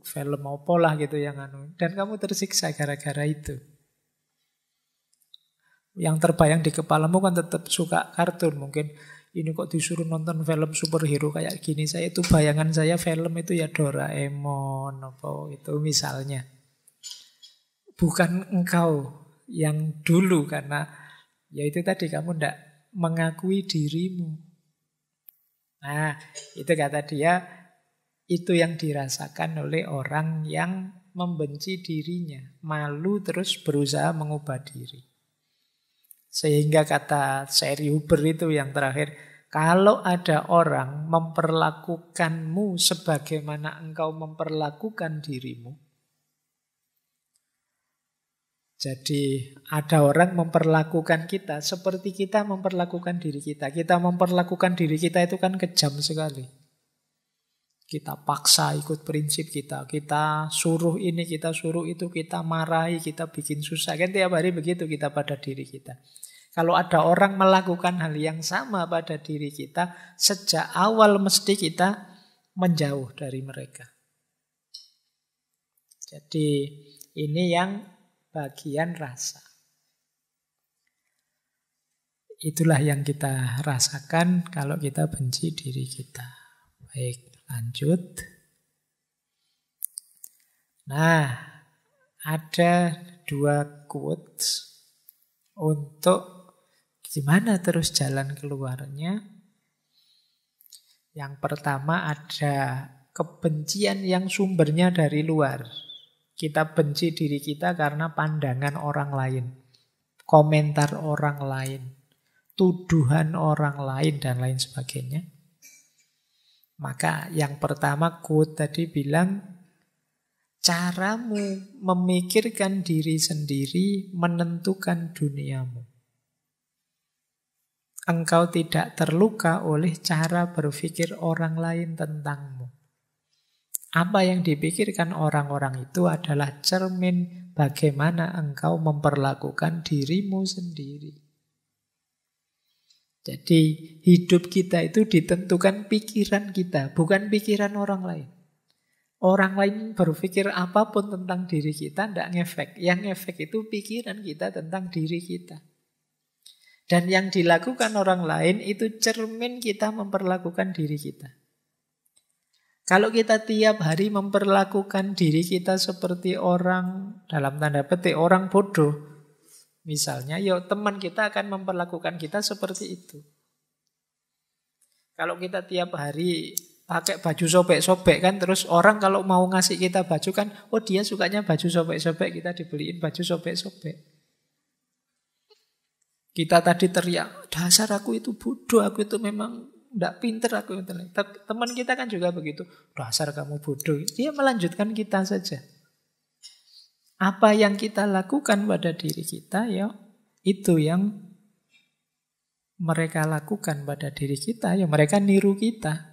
film apa lah gitu yang dan kamu tersiksa gara-gara itu. Yang terbayang di kepalamu kan tetap suka kartun. Mungkin ini kok disuruh nonton film superhero kayak gini, saya itu bayangan saya film itu ya Doraemon apa itu misalnya. Bukan engkau yang dulu, karena ya itu tadi kamu tidak mengakui dirimu. Nah, itu kata dia, itu yang dirasakan oleh orang yang membenci dirinya, malu terus berusaha mengubah diri. Sehingga kata Seri Huber itu yang terakhir, kalau ada orang memperlakukanmu sebagaimana engkau memperlakukan dirimu. Jadi ada orang memperlakukan kita seperti kita memperlakukan diri kita. Kita memperlakukan diri kita itu kan kejam sekali. Kita paksa ikut prinsip kita. Kita suruh ini, kita suruh itu, kita marahi, kita bikin susah. Kan tiap hari begitu kita pada diri kita. Kalau ada orang melakukan hal yang sama pada diri kita, sejak awal mesti kita menjauh dari mereka. Jadi ini yang bagian rasa. Itulah yang kita rasakan kalau kita benci diri kita. Baik, lanjut. Nah, ada 2 quotes untuk gimana terus jalan keluarnya. Yang pertama ada kebencian yang sumbernya dari luar. Kita benci diri kita karena pandangan orang lain, komentar orang lain, tuduhan orang lain, dan lain sebagainya. Maka yang pertama quote tadi bilang, caramu memikirkan diri sendiri menentukan duniamu. Engkau tidak terluka oleh cara berpikir orang lain tentangmu. Apa yang dipikirkan orang-orang itu adalah cermin bagaimana engkau memperlakukan dirimu sendiri. Jadi hidup kita itu ditentukan pikiran kita, bukan pikiran orang lain. Orang lain berpikir apapun tentang diri kita tidak ngefek. Yang ngefek itu pikiran kita tentang diri kita. Dan yang dilakukan orang lain itu cermin kita memperlakukan diri kita. Kalau kita tiap hari memperlakukan diri kita seperti orang, dalam tanda petik, orang bodoh, misalnya, ya teman kita akan memperlakukan kita seperti itu. Kalau kita tiap hari pakai baju sobek-sobek kan, terus orang kalau mau ngasih kita baju kan, oh dia sukanya baju sobek-sobek, kita dibeliin baju sobek-sobek. Kita tadi teriak, dasar aku itu bodoh, aku itu memang tidak pinter aku. Teman kita kan juga begitu. Dasar kamu bodoh. Dia melanjutkan kita saja. Apa yang kita lakukan pada diri kita, ya itu yang mereka lakukan pada diri kita. Ya mereka niru kita.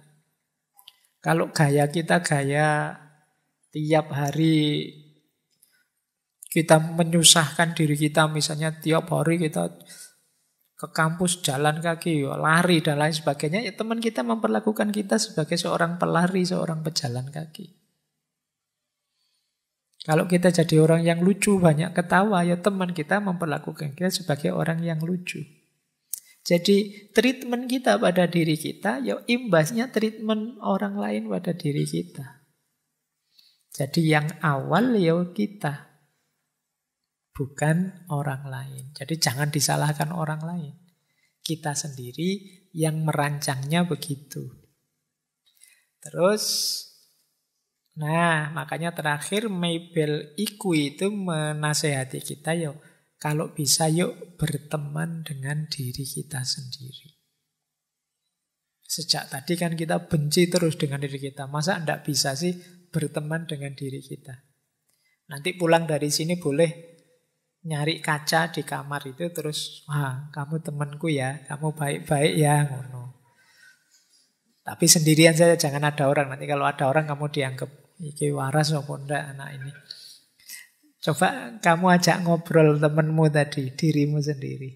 Kalau gaya kita gaya tiap hari kita menyusahkan diri kita, misalnya tiap hari kita ke kampus jalan kaki, lari dan lain sebagainya, ya teman kita memperlakukan kita sebagai seorang pelari, seorang pejalan kaki. Kalau kita jadi orang yang lucu, banyak ketawa, ya teman kita memperlakukan kita sebagai orang yang lucu. Jadi treatment kita pada diri kita, ya imbasnya treatment orang lain pada diri kita. Jadi yang awal ya kita, bukan orang lain. Jadi jangan disalahkan orang lain. Kita sendiri yang merancangnya begitu. Terus, nah makanya terakhir Mabel Iku itu menasehati kita, yuk kalau bisa yuk berteman dengan diri kita sendiri. Sejak tadi kan kita benci terus dengan diri kita. Masa enggak bisa sih berteman dengan diri kita? Nanti pulang dari sini boleh nyari kaca di kamar itu terus, wah kamu temanku ya, kamu baik-baik ya, ngono. Tapi sendirian saja, jangan ada orang. Nanti kalau ada orang kamu dianggap iki waras apa ndak anak ini. Coba kamu ajak ngobrol temenmu tadi, dirimu sendiri.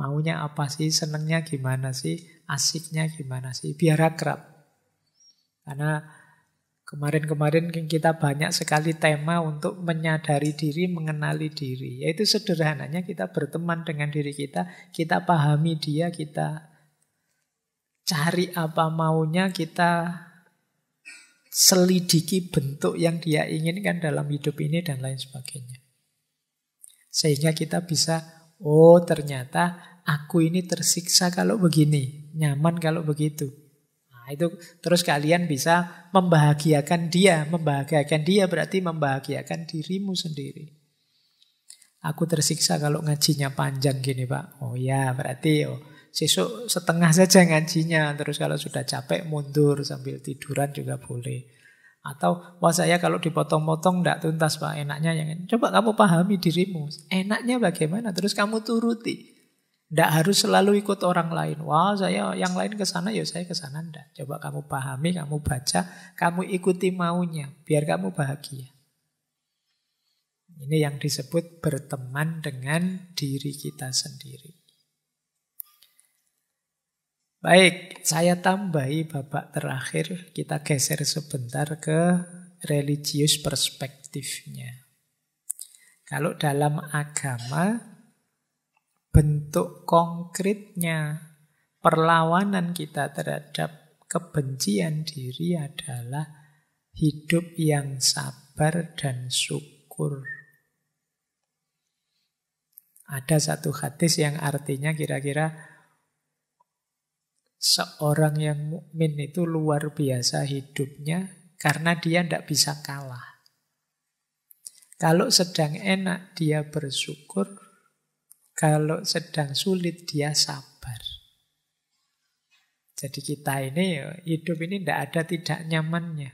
Maunya apa sih, senengnya gimana sih, asiknya gimana sih, biar akrab. Karena kemarin-kemarin kita banyak sekali tema untuk menyadari diri, mengenali diri. Yaitu sederhananya kita berteman dengan diri kita pahami dia, kita cari apa maunya, kita selidiki bentuk yang dia inginkan dalam hidup ini dan lain sebagainya. Sehingga kita bisa, oh ternyata aku ini tersiksa kalau begini, nyaman kalau begitu. Nah itu terus kalian bisa membahagiakan dia. Membahagiakan dia berarti membahagiakan dirimu sendiri. Aku tersiksa kalau ngajinya panjang gini Pak. Oh ya berarti sesuk setengah saja ngajinya, terus kalau sudah capek mundur sambil tiduran juga boleh. Atau wah saya kalau dipotong-potong tidak tuntas Pak, enaknya yang ini. Coba kamu pahami dirimu, enaknya bagaimana, terus kamu turuti. Tidak harus selalu ikut orang lain. Wah saya yang lain ke sana, ya saya ke sana enggak. Coba kamu pahami, kamu baca, kamu ikuti maunya, biar kamu bahagia. Ini yang disebut berteman dengan diri kita sendiri. Baik, saya tambahi babak terakhir. Kita geser sebentar ke religius perspektifnya. Kalau dalam agama, bentuk konkretnya perlawanan kita terhadap kebencian diri adalah hidup yang sabar dan syukur. Ada satu hadis yang artinya kira-kira seorang yang mukmin itu luar biasa hidupnya karena dia tidak bisa kalah. Kalau sedang enak dia bersyukur, kalau sedang sulit dia sabar. Jadi kita ini hidup ini tidak ada tidak nyamannya.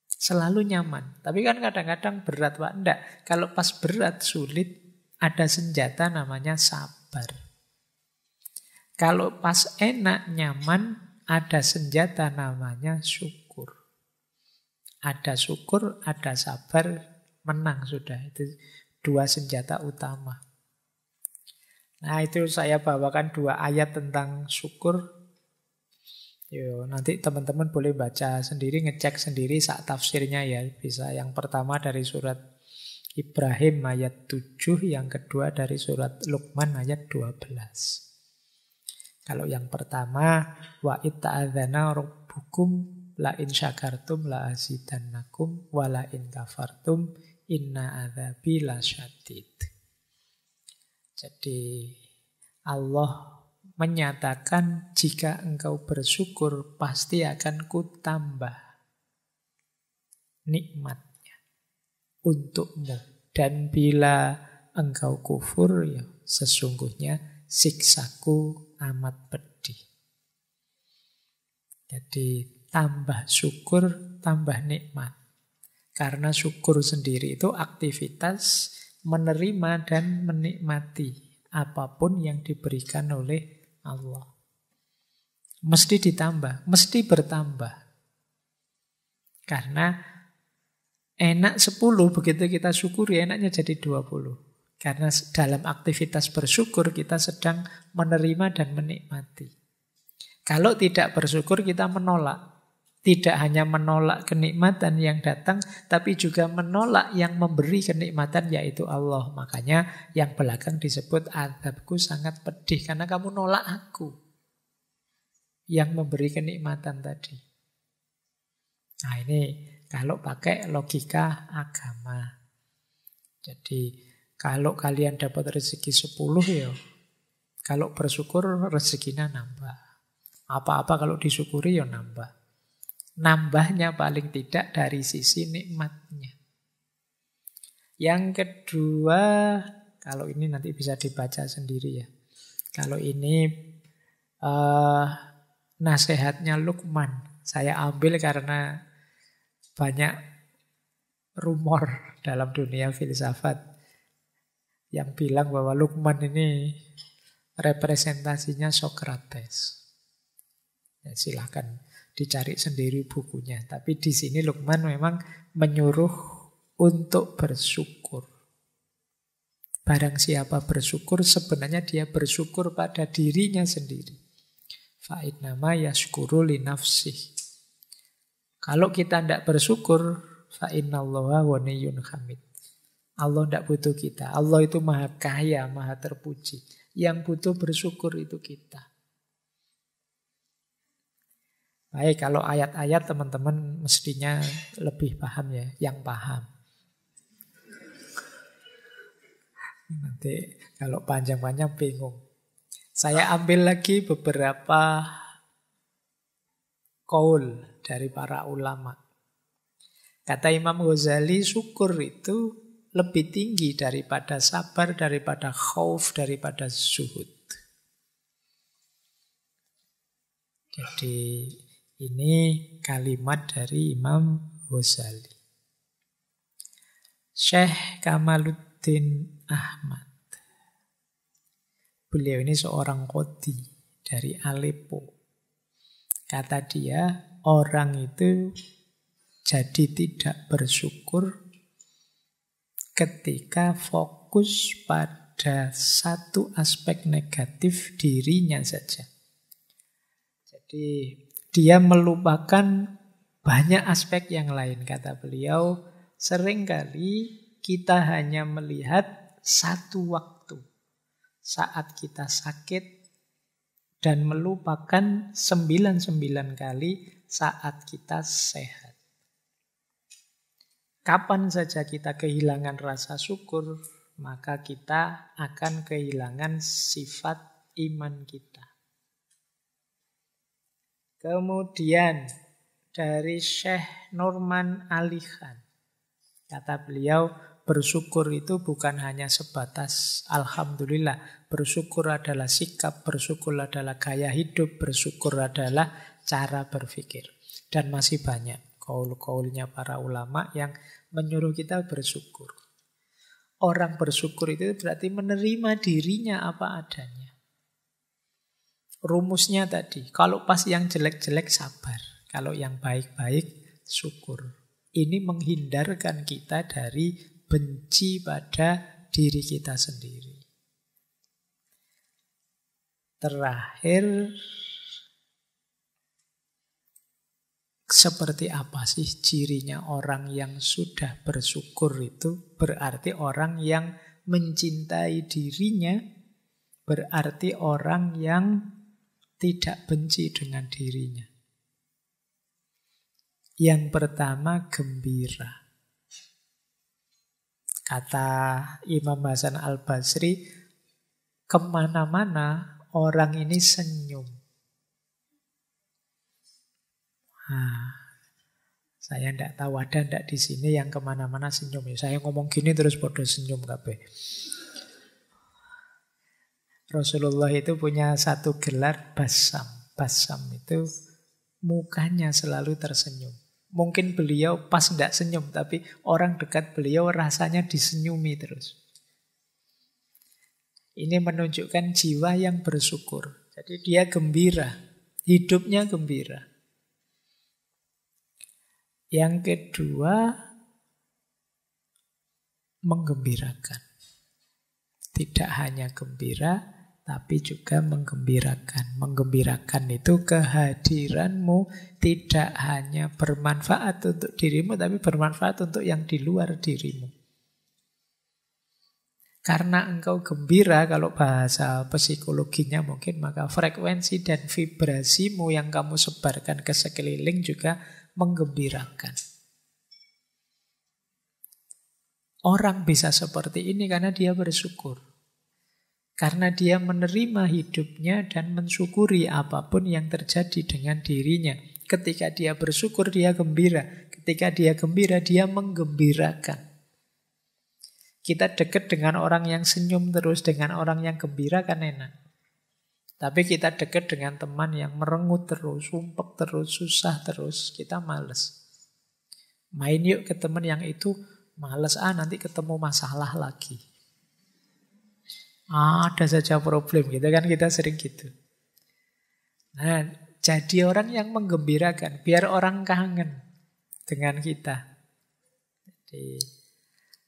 Selalu nyaman. Tapi kan kadang-kadang berat Pak. Tidak. Kalau pas berat sulit ada senjata namanya sabar. Kalau pas enak, nyaman, ada senjata namanya syukur. Ada syukur, ada sabar, menang sudah. Itu dua senjata utama. Nah itu saya bawakan dua ayat tentang syukur. Yo, nanti teman-teman boleh baca sendiri, ngecek sendiri saat tafsirnya ya. Bisa yang pertama dari surat Ibrahim ayat 7, yang kedua dari surat Luqman ayat 12. Kalau yang pertama, wa itta'adzana rabbukum la in syakartum la azidannakum wa la in kafartum inna adzabi lasyadid. Jadi Allah menyatakan jika engkau bersyukur pasti akan kutambah nikmatnya untukmu. Dan bila engkau kufur ya sesungguhnya siksaku amat pedih. Jadi tambah syukur, tambah nikmat. Karena syukur sendiri itu aktivitas menerima dan menikmati apapun yang diberikan oleh Allah. Mesti ditambah, mesti bertambah. Karena enak 10, begitu kita syukuri enaknya jadi 20. Karena dalam aktivitas bersyukur kita sedang menerima dan menikmati. Kalau tidak bersyukur kita menolak. Tidak hanya menolak kenikmatan yang datang, tapi juga menolak yang memberi kenikmatan yaitu Allah. Makanya yang belakang disebut azabku sangat pedih karena kamu nolak aku yang memberi kenikmatan tadi. Nah ini kalau pakai logika agama. Jadi kalau kalian dapat rezeki 10 ya, kalau bersyukur rezekinya nambah. Apa-apa kalau disyukuri ya nambah. Nambahnya paling tidak dari sisi nikmatnya. Yang kedua, kalau ini nanti bisa dibaca sendiri ya. Kalau ini nasihatnya Luqman. Saya ambil karena banyak rumor dalam dunia filsafat yang bilang bahwa Luqman ini representasinya Sokrates. Ya, silahkan dicari sendiri bukunya. Tapi di sini Luqman memang menyuruh untuk bersyukur. Barang siapa bersyukur, sebenarnya dia bersyukur pada dirinya sendiri. Fa'innama yashkuru li nafsih. Kalau kita tidak bersyukur, fa'innallaha ghaniyyun hamid. Allah tidak butuh kita. Allah itu maha kaya, maha terpuji. Yang butuh bersyukur itu kita. Baik, kalau ayat-ayat teman-teman mestinya lebih paham ya, yang paham. Nanti kalau panjang-panjang bingung. Saya ambil lagi beberapa qaul dari para ulama. Kata Imam Ghazali, syukur itu lebih tinggi daripada sabar, daripada khauf, daripada zuhud. Jadi ini kalimat dari Imam Ghazali. Syekh Kamaluddin Ahmad. Beliau ini seorang qadhi dari Aleppo. Kata dia, orang itu jadi tidak bersyukur ketika fokus pada satu aspek negatif dirinya saja. Jadi dia melupakan banyak aspek yang lain. Kata beliau, seringkali kita hanya melihat satu waktu saat kita sakit dan melupakan 99 kali saat kita sehat. Kapan saja kita kehilangan rasa syukur, maka kita akan kehilangan sifat iman kita. Kemudian dari Syekh Norman Ali Khan, kata beliau, bersyukur itu bukan hanya sebatas alhamdulillah. Bersyukur adalah sikap, bersyukur adalah gaya hidup, bersyukur adalah cara berpikir. Dan masih banyak qaul-qaulnya para ulama yang menyuruh kita bersyukur. Orang bersyukur itu berarti menerima dirinya apa adanya. Rumusnya tadi, kalau pas yang jelek-jelek sabar, kalau yang baik-baik syukur. Ini menghindarkan kita dari benci pada diri kita sendiri. Terakhir, seperti apa sih cirinya orang yang sudah bersyukur itu? Berarti orang yang mencintai dirinya, berarti orang yang tidak benci dengan dirinya. Yang pertama, gembira. Kata Imam Hasan Al-Basri, kemana-mana orang ini senyum. Saya tidak tahu ada tidak di sini yang kemana-mana senyum. Saya ngomong gini terus bodoh senyum kabeh. Rasulullah itu punya satu gelar basam. Basam itu mukanya selalu tersenyum. Mungkin beliau pas tidak senyum, tapi orang dekat beliau rasanya disenyumi terus. Ini menunjukkan jiwa yang bersyukur. Jadi dia gembira, hidupnya gembira. Yang kedua, menggembirakan. Tidak hanya gembira, tapi juga menggembirakan. Menggembirakan itu kehadiranmu tidak hanya bermanfaat untuk dirimu, tapi bermanfaat untuk yang di luar dirimu. Karena engkau gembira, kalau bahasa psikologinya mungkin, maka frekuensi dan vibrasimu yang kamu sebarkan ke sekeliling juga menggembirakan. Orang bisa seperti ini karena dia bersyukur. Karena dia menerima hidupnya dan mensyukuri apapun yang terjadi dengan dirinya. Ketika dia bersyukur, dia gembira. Ketika dia gembira, dia menggembirakan. Kita dekat dengan orang yang senyum terus, dengan orang yang gembira kan enak. Tapi kita dekat dengan teman yang merengut terus, sumpek terus, susah terus, kita males. Main yuk ke teman yang itu, males nanti ketemu masalah lagi. Ada saja problem gitu kan, kita sering gitu. Nah, Jadi orang yang menggembirakan, biar orang kangen dengan kita. Jadi,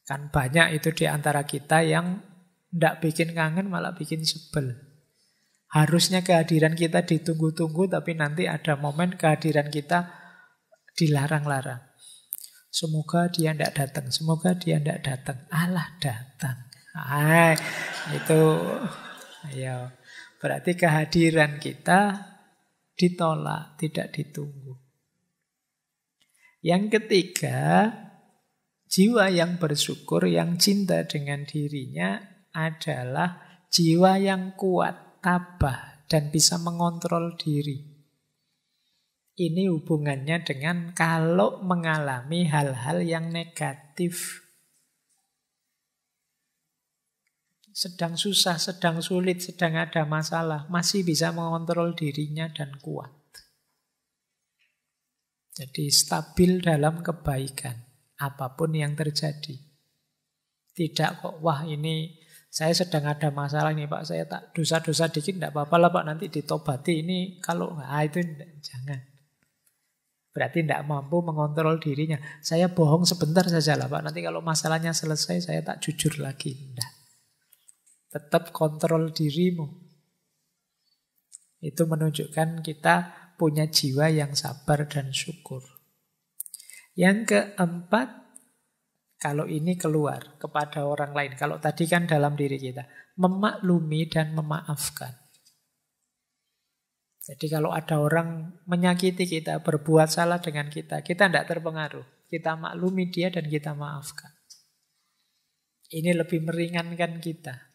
kan banyak itu di antara kita yang tidak bikin kangen, malah bikin sebel. Harusnya kehadiran kita ditunggu-tunggu, tapi nanti ada momen kehadiran kita dilarang-larang. Semoga dia tidak datang, semoga dia tidak datang. Alah datang. Itu, ayo. Berarti kehadiran kita ditolak, tidak ditunggu. Yang ketiga, jiwa yang bersyukur, yang cinta dengan dirinya adalah jiwa yang kuat, tabah, dan bisa mengontrol diri. Ini hubungannya dengan kalau mengalami hal-hal yang negatif. Sedang susah, sedang sulit, sedang ada masalah, masih bisa mengontrol dirinya dan kuat. Jadi stabil dalam kebaikan, apapun yang terjadi. Tidak kok, wah ini saya sedang ada masalah nih Pak, saya tak dosa-dosa dikit, tidak apa-apa lah Pak, nanti ditobati. Ini kalau itu jangan. Berarti tidak mampu mengontrol dirinya. Saya bohong sebentar saja lah Pak, nanti kalau masalahnya selesai saya tak jujur lagi. Tidak. Tetap kontrol dirimu. Itu menunjukkan kita punya jiwa yang sabar dan syukur. Yang keempat, kalau ini keluar kepada orang lain. Kalau tadi kan dalam diri kita. Memaklumi dan memaafkan. Jadi kalau ada orang menyakiti kita, berbuat salah dengan kita tidak terpengaruh. Kita maklumi dia dan kita maafkan. Ini lebih meringankan kita.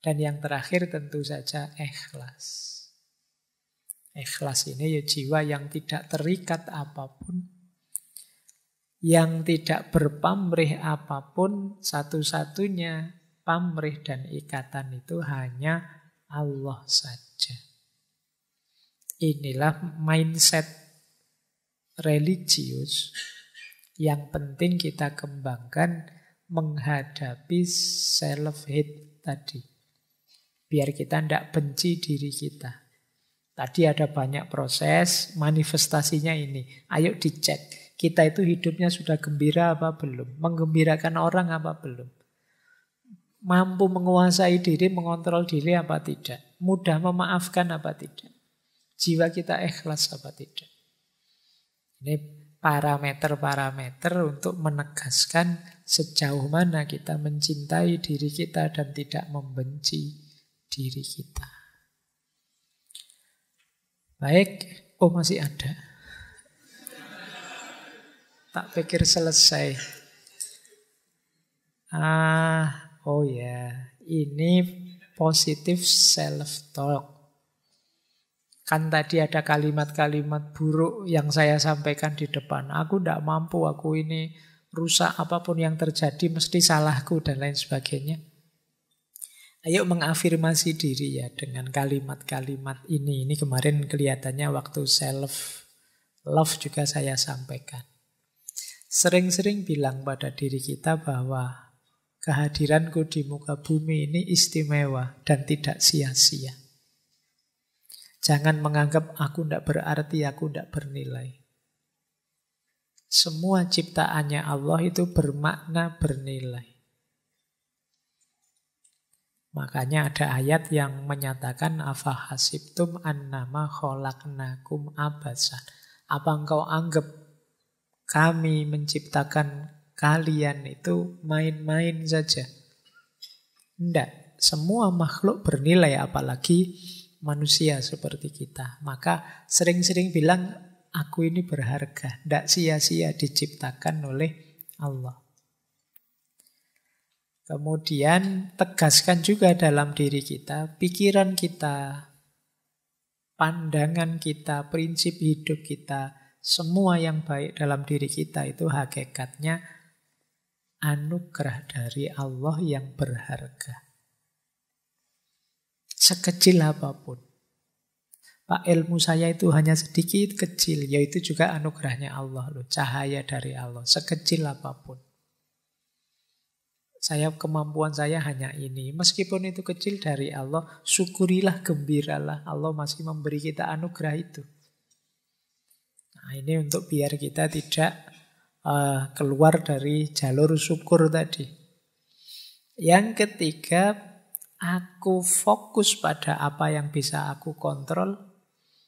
Dan yang terakhir tentu saja ikhlas. Ikhlas ini ya jiwa yang tidak terikat apapun, yang tidak berpamrih apapun, satu-satunya pamrih dan ikatan itu hanya Allah saja. Inilah mindset religius yang penting kita kembangkan menghadapi self-hate tadi. Biar kita tidak benci diri kita. Tadi ada banyak proses, manifestasinya ini. Ayo dicek, kita itu hidupnya sudah gembira apa belum? Menggembirakan orang apa belum? Mampu menguasai diri, mengontrol diri apa tidak? Mudah memaafkan apa tidak? Jiwa kita ikhlas apa tidak? Ini parameter-parameter untuk menegaskan sejauh mana kita mencintai diri kita dan tidak membenci diri kita. Baik, masih ada. Tak pikir selesai. Ini positive self-talk. Kan tadi ada kalimat-kalimat buruk yang saya sampaikan di depan. Aku tidak mampu, aku ini rusak, apapun yang terjadi mesti salahku dan lain sebagainya. Ayo mengafirmasi diri ya dengan kalimat-kalimat ini. Ini kemarin kelihatannya waktu self-love juga saya sampaikan. Sering-sering bilang pada diri kita bahwa kehadiranku di muka bumi ini istimewa dan tidak sia-sia. Jangan menganggap aku tidak berarti, aku tidak bernilai. Semua ciptaannya Allah itu bermakna bernilai. Makanya ada ayat yang menyatakan afahasibtum annama khalaqnakum abasan. Apa engkau anggap kami menciptakan kalian itu main-main saja? Tidak, semua makhluk bernilai apalagi manusia seperti kita. Maka sering-sering bilang aku ini berharga, tidak sia-sia diciptakan oleh Allah. Kemudian tegaskan juga dalam diri kita, pikiran kita, pandangan kita, prinsip hidup kita, semua yang baik dalam diri kita itu hakikatnya anugerah dari Allah yang berharga. Sekecil apapun. Pak, ilmu saya itu hanya sedikit kecil, yaitu juga anugerahnya Allah loh, cahaya dari Allah, sekecil apapun. Kemampuan saya hanya ini. Meskipun itu kecil dari Allah, syukurilah, gembiralah. Allah masih memberi kita anugerah itu. Nah, ini untuk biar kita tidak keluar dari jalur syukur tadi. Yang ketiga, aku fokus pada apa yang bisa aku kontrol.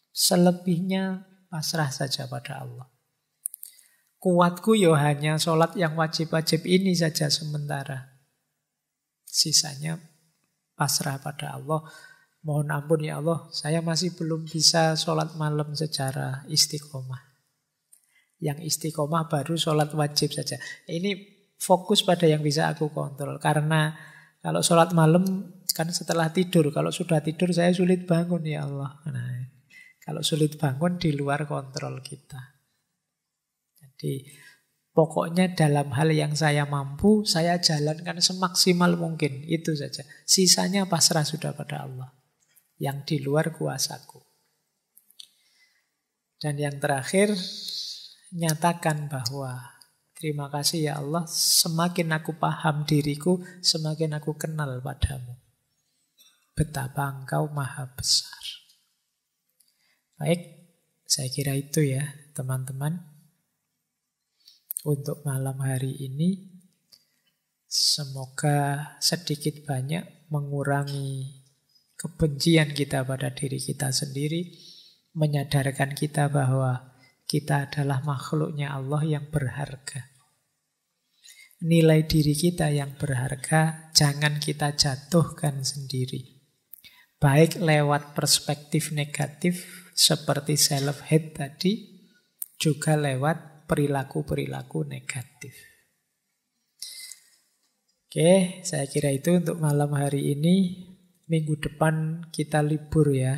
Selebihnya pasrah saja pada Allah. Kuatku yo hanya sholat yang wajib-wajib ini saja sementara. Sisanya pasrah pada Allah. Mohon ampun ya Allah, saya masih belum bisa sholat malam secara istiqomah. Yang istiqomah baru sholat wajib saja. Ini fokus pada yang bisa aku kontrol. Karena kalau sholat malam kan setelah tidur. Kalau sudah tidur saya sulit bangun ya Allah. Nah, kalau sulit bangun di luar kontrol kita. Jadi pokoknya dalam hal yang saya mampu, saya jalankan semaksimal mungkin. Itu saja. Sisanya pasrah sudah pada Allah. Yang di luar kuasaku. Dan yang terakhir, nyatakan bahwa terima kasih ya Allah, semakin aku paham diriku, semakin aku kenal padamu. Betapa engkau maha besar. Baik, saya kira itu ya teman-teman. Untuk malam hari ini, semoga sedikit banyak mengurangi kebencian kita pada diri kita sendiri, menyadarkan kita bahwa kita adalah makhluknya Allah yang berharga. Nilai diri kita yang berharga jangan kita jatuhkan sendiri. Baik lewat perspektif negatif seperti self-hate tadi, juga lewat perilaku-perilaku negatif. Oke, saya kira itu untuk malam hari ini. Minggu depan kita libur ya.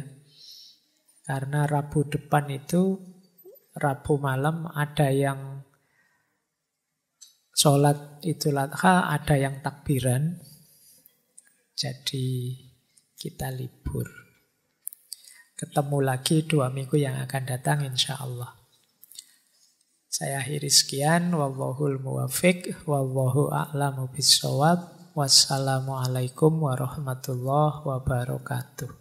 Karena Rabu depan itu, Rabu malam ada yang sholat Idul Adha, ada yang takbiran. Jadi kita libur. Ketemu lagi 2 minggu yang akan datang insya Allah. Saya akhiri sekian. Wallahul muwafiq. Wallahu a'lamu bissawab. Wassalamualaikum warahmatullahi wabarakatuh.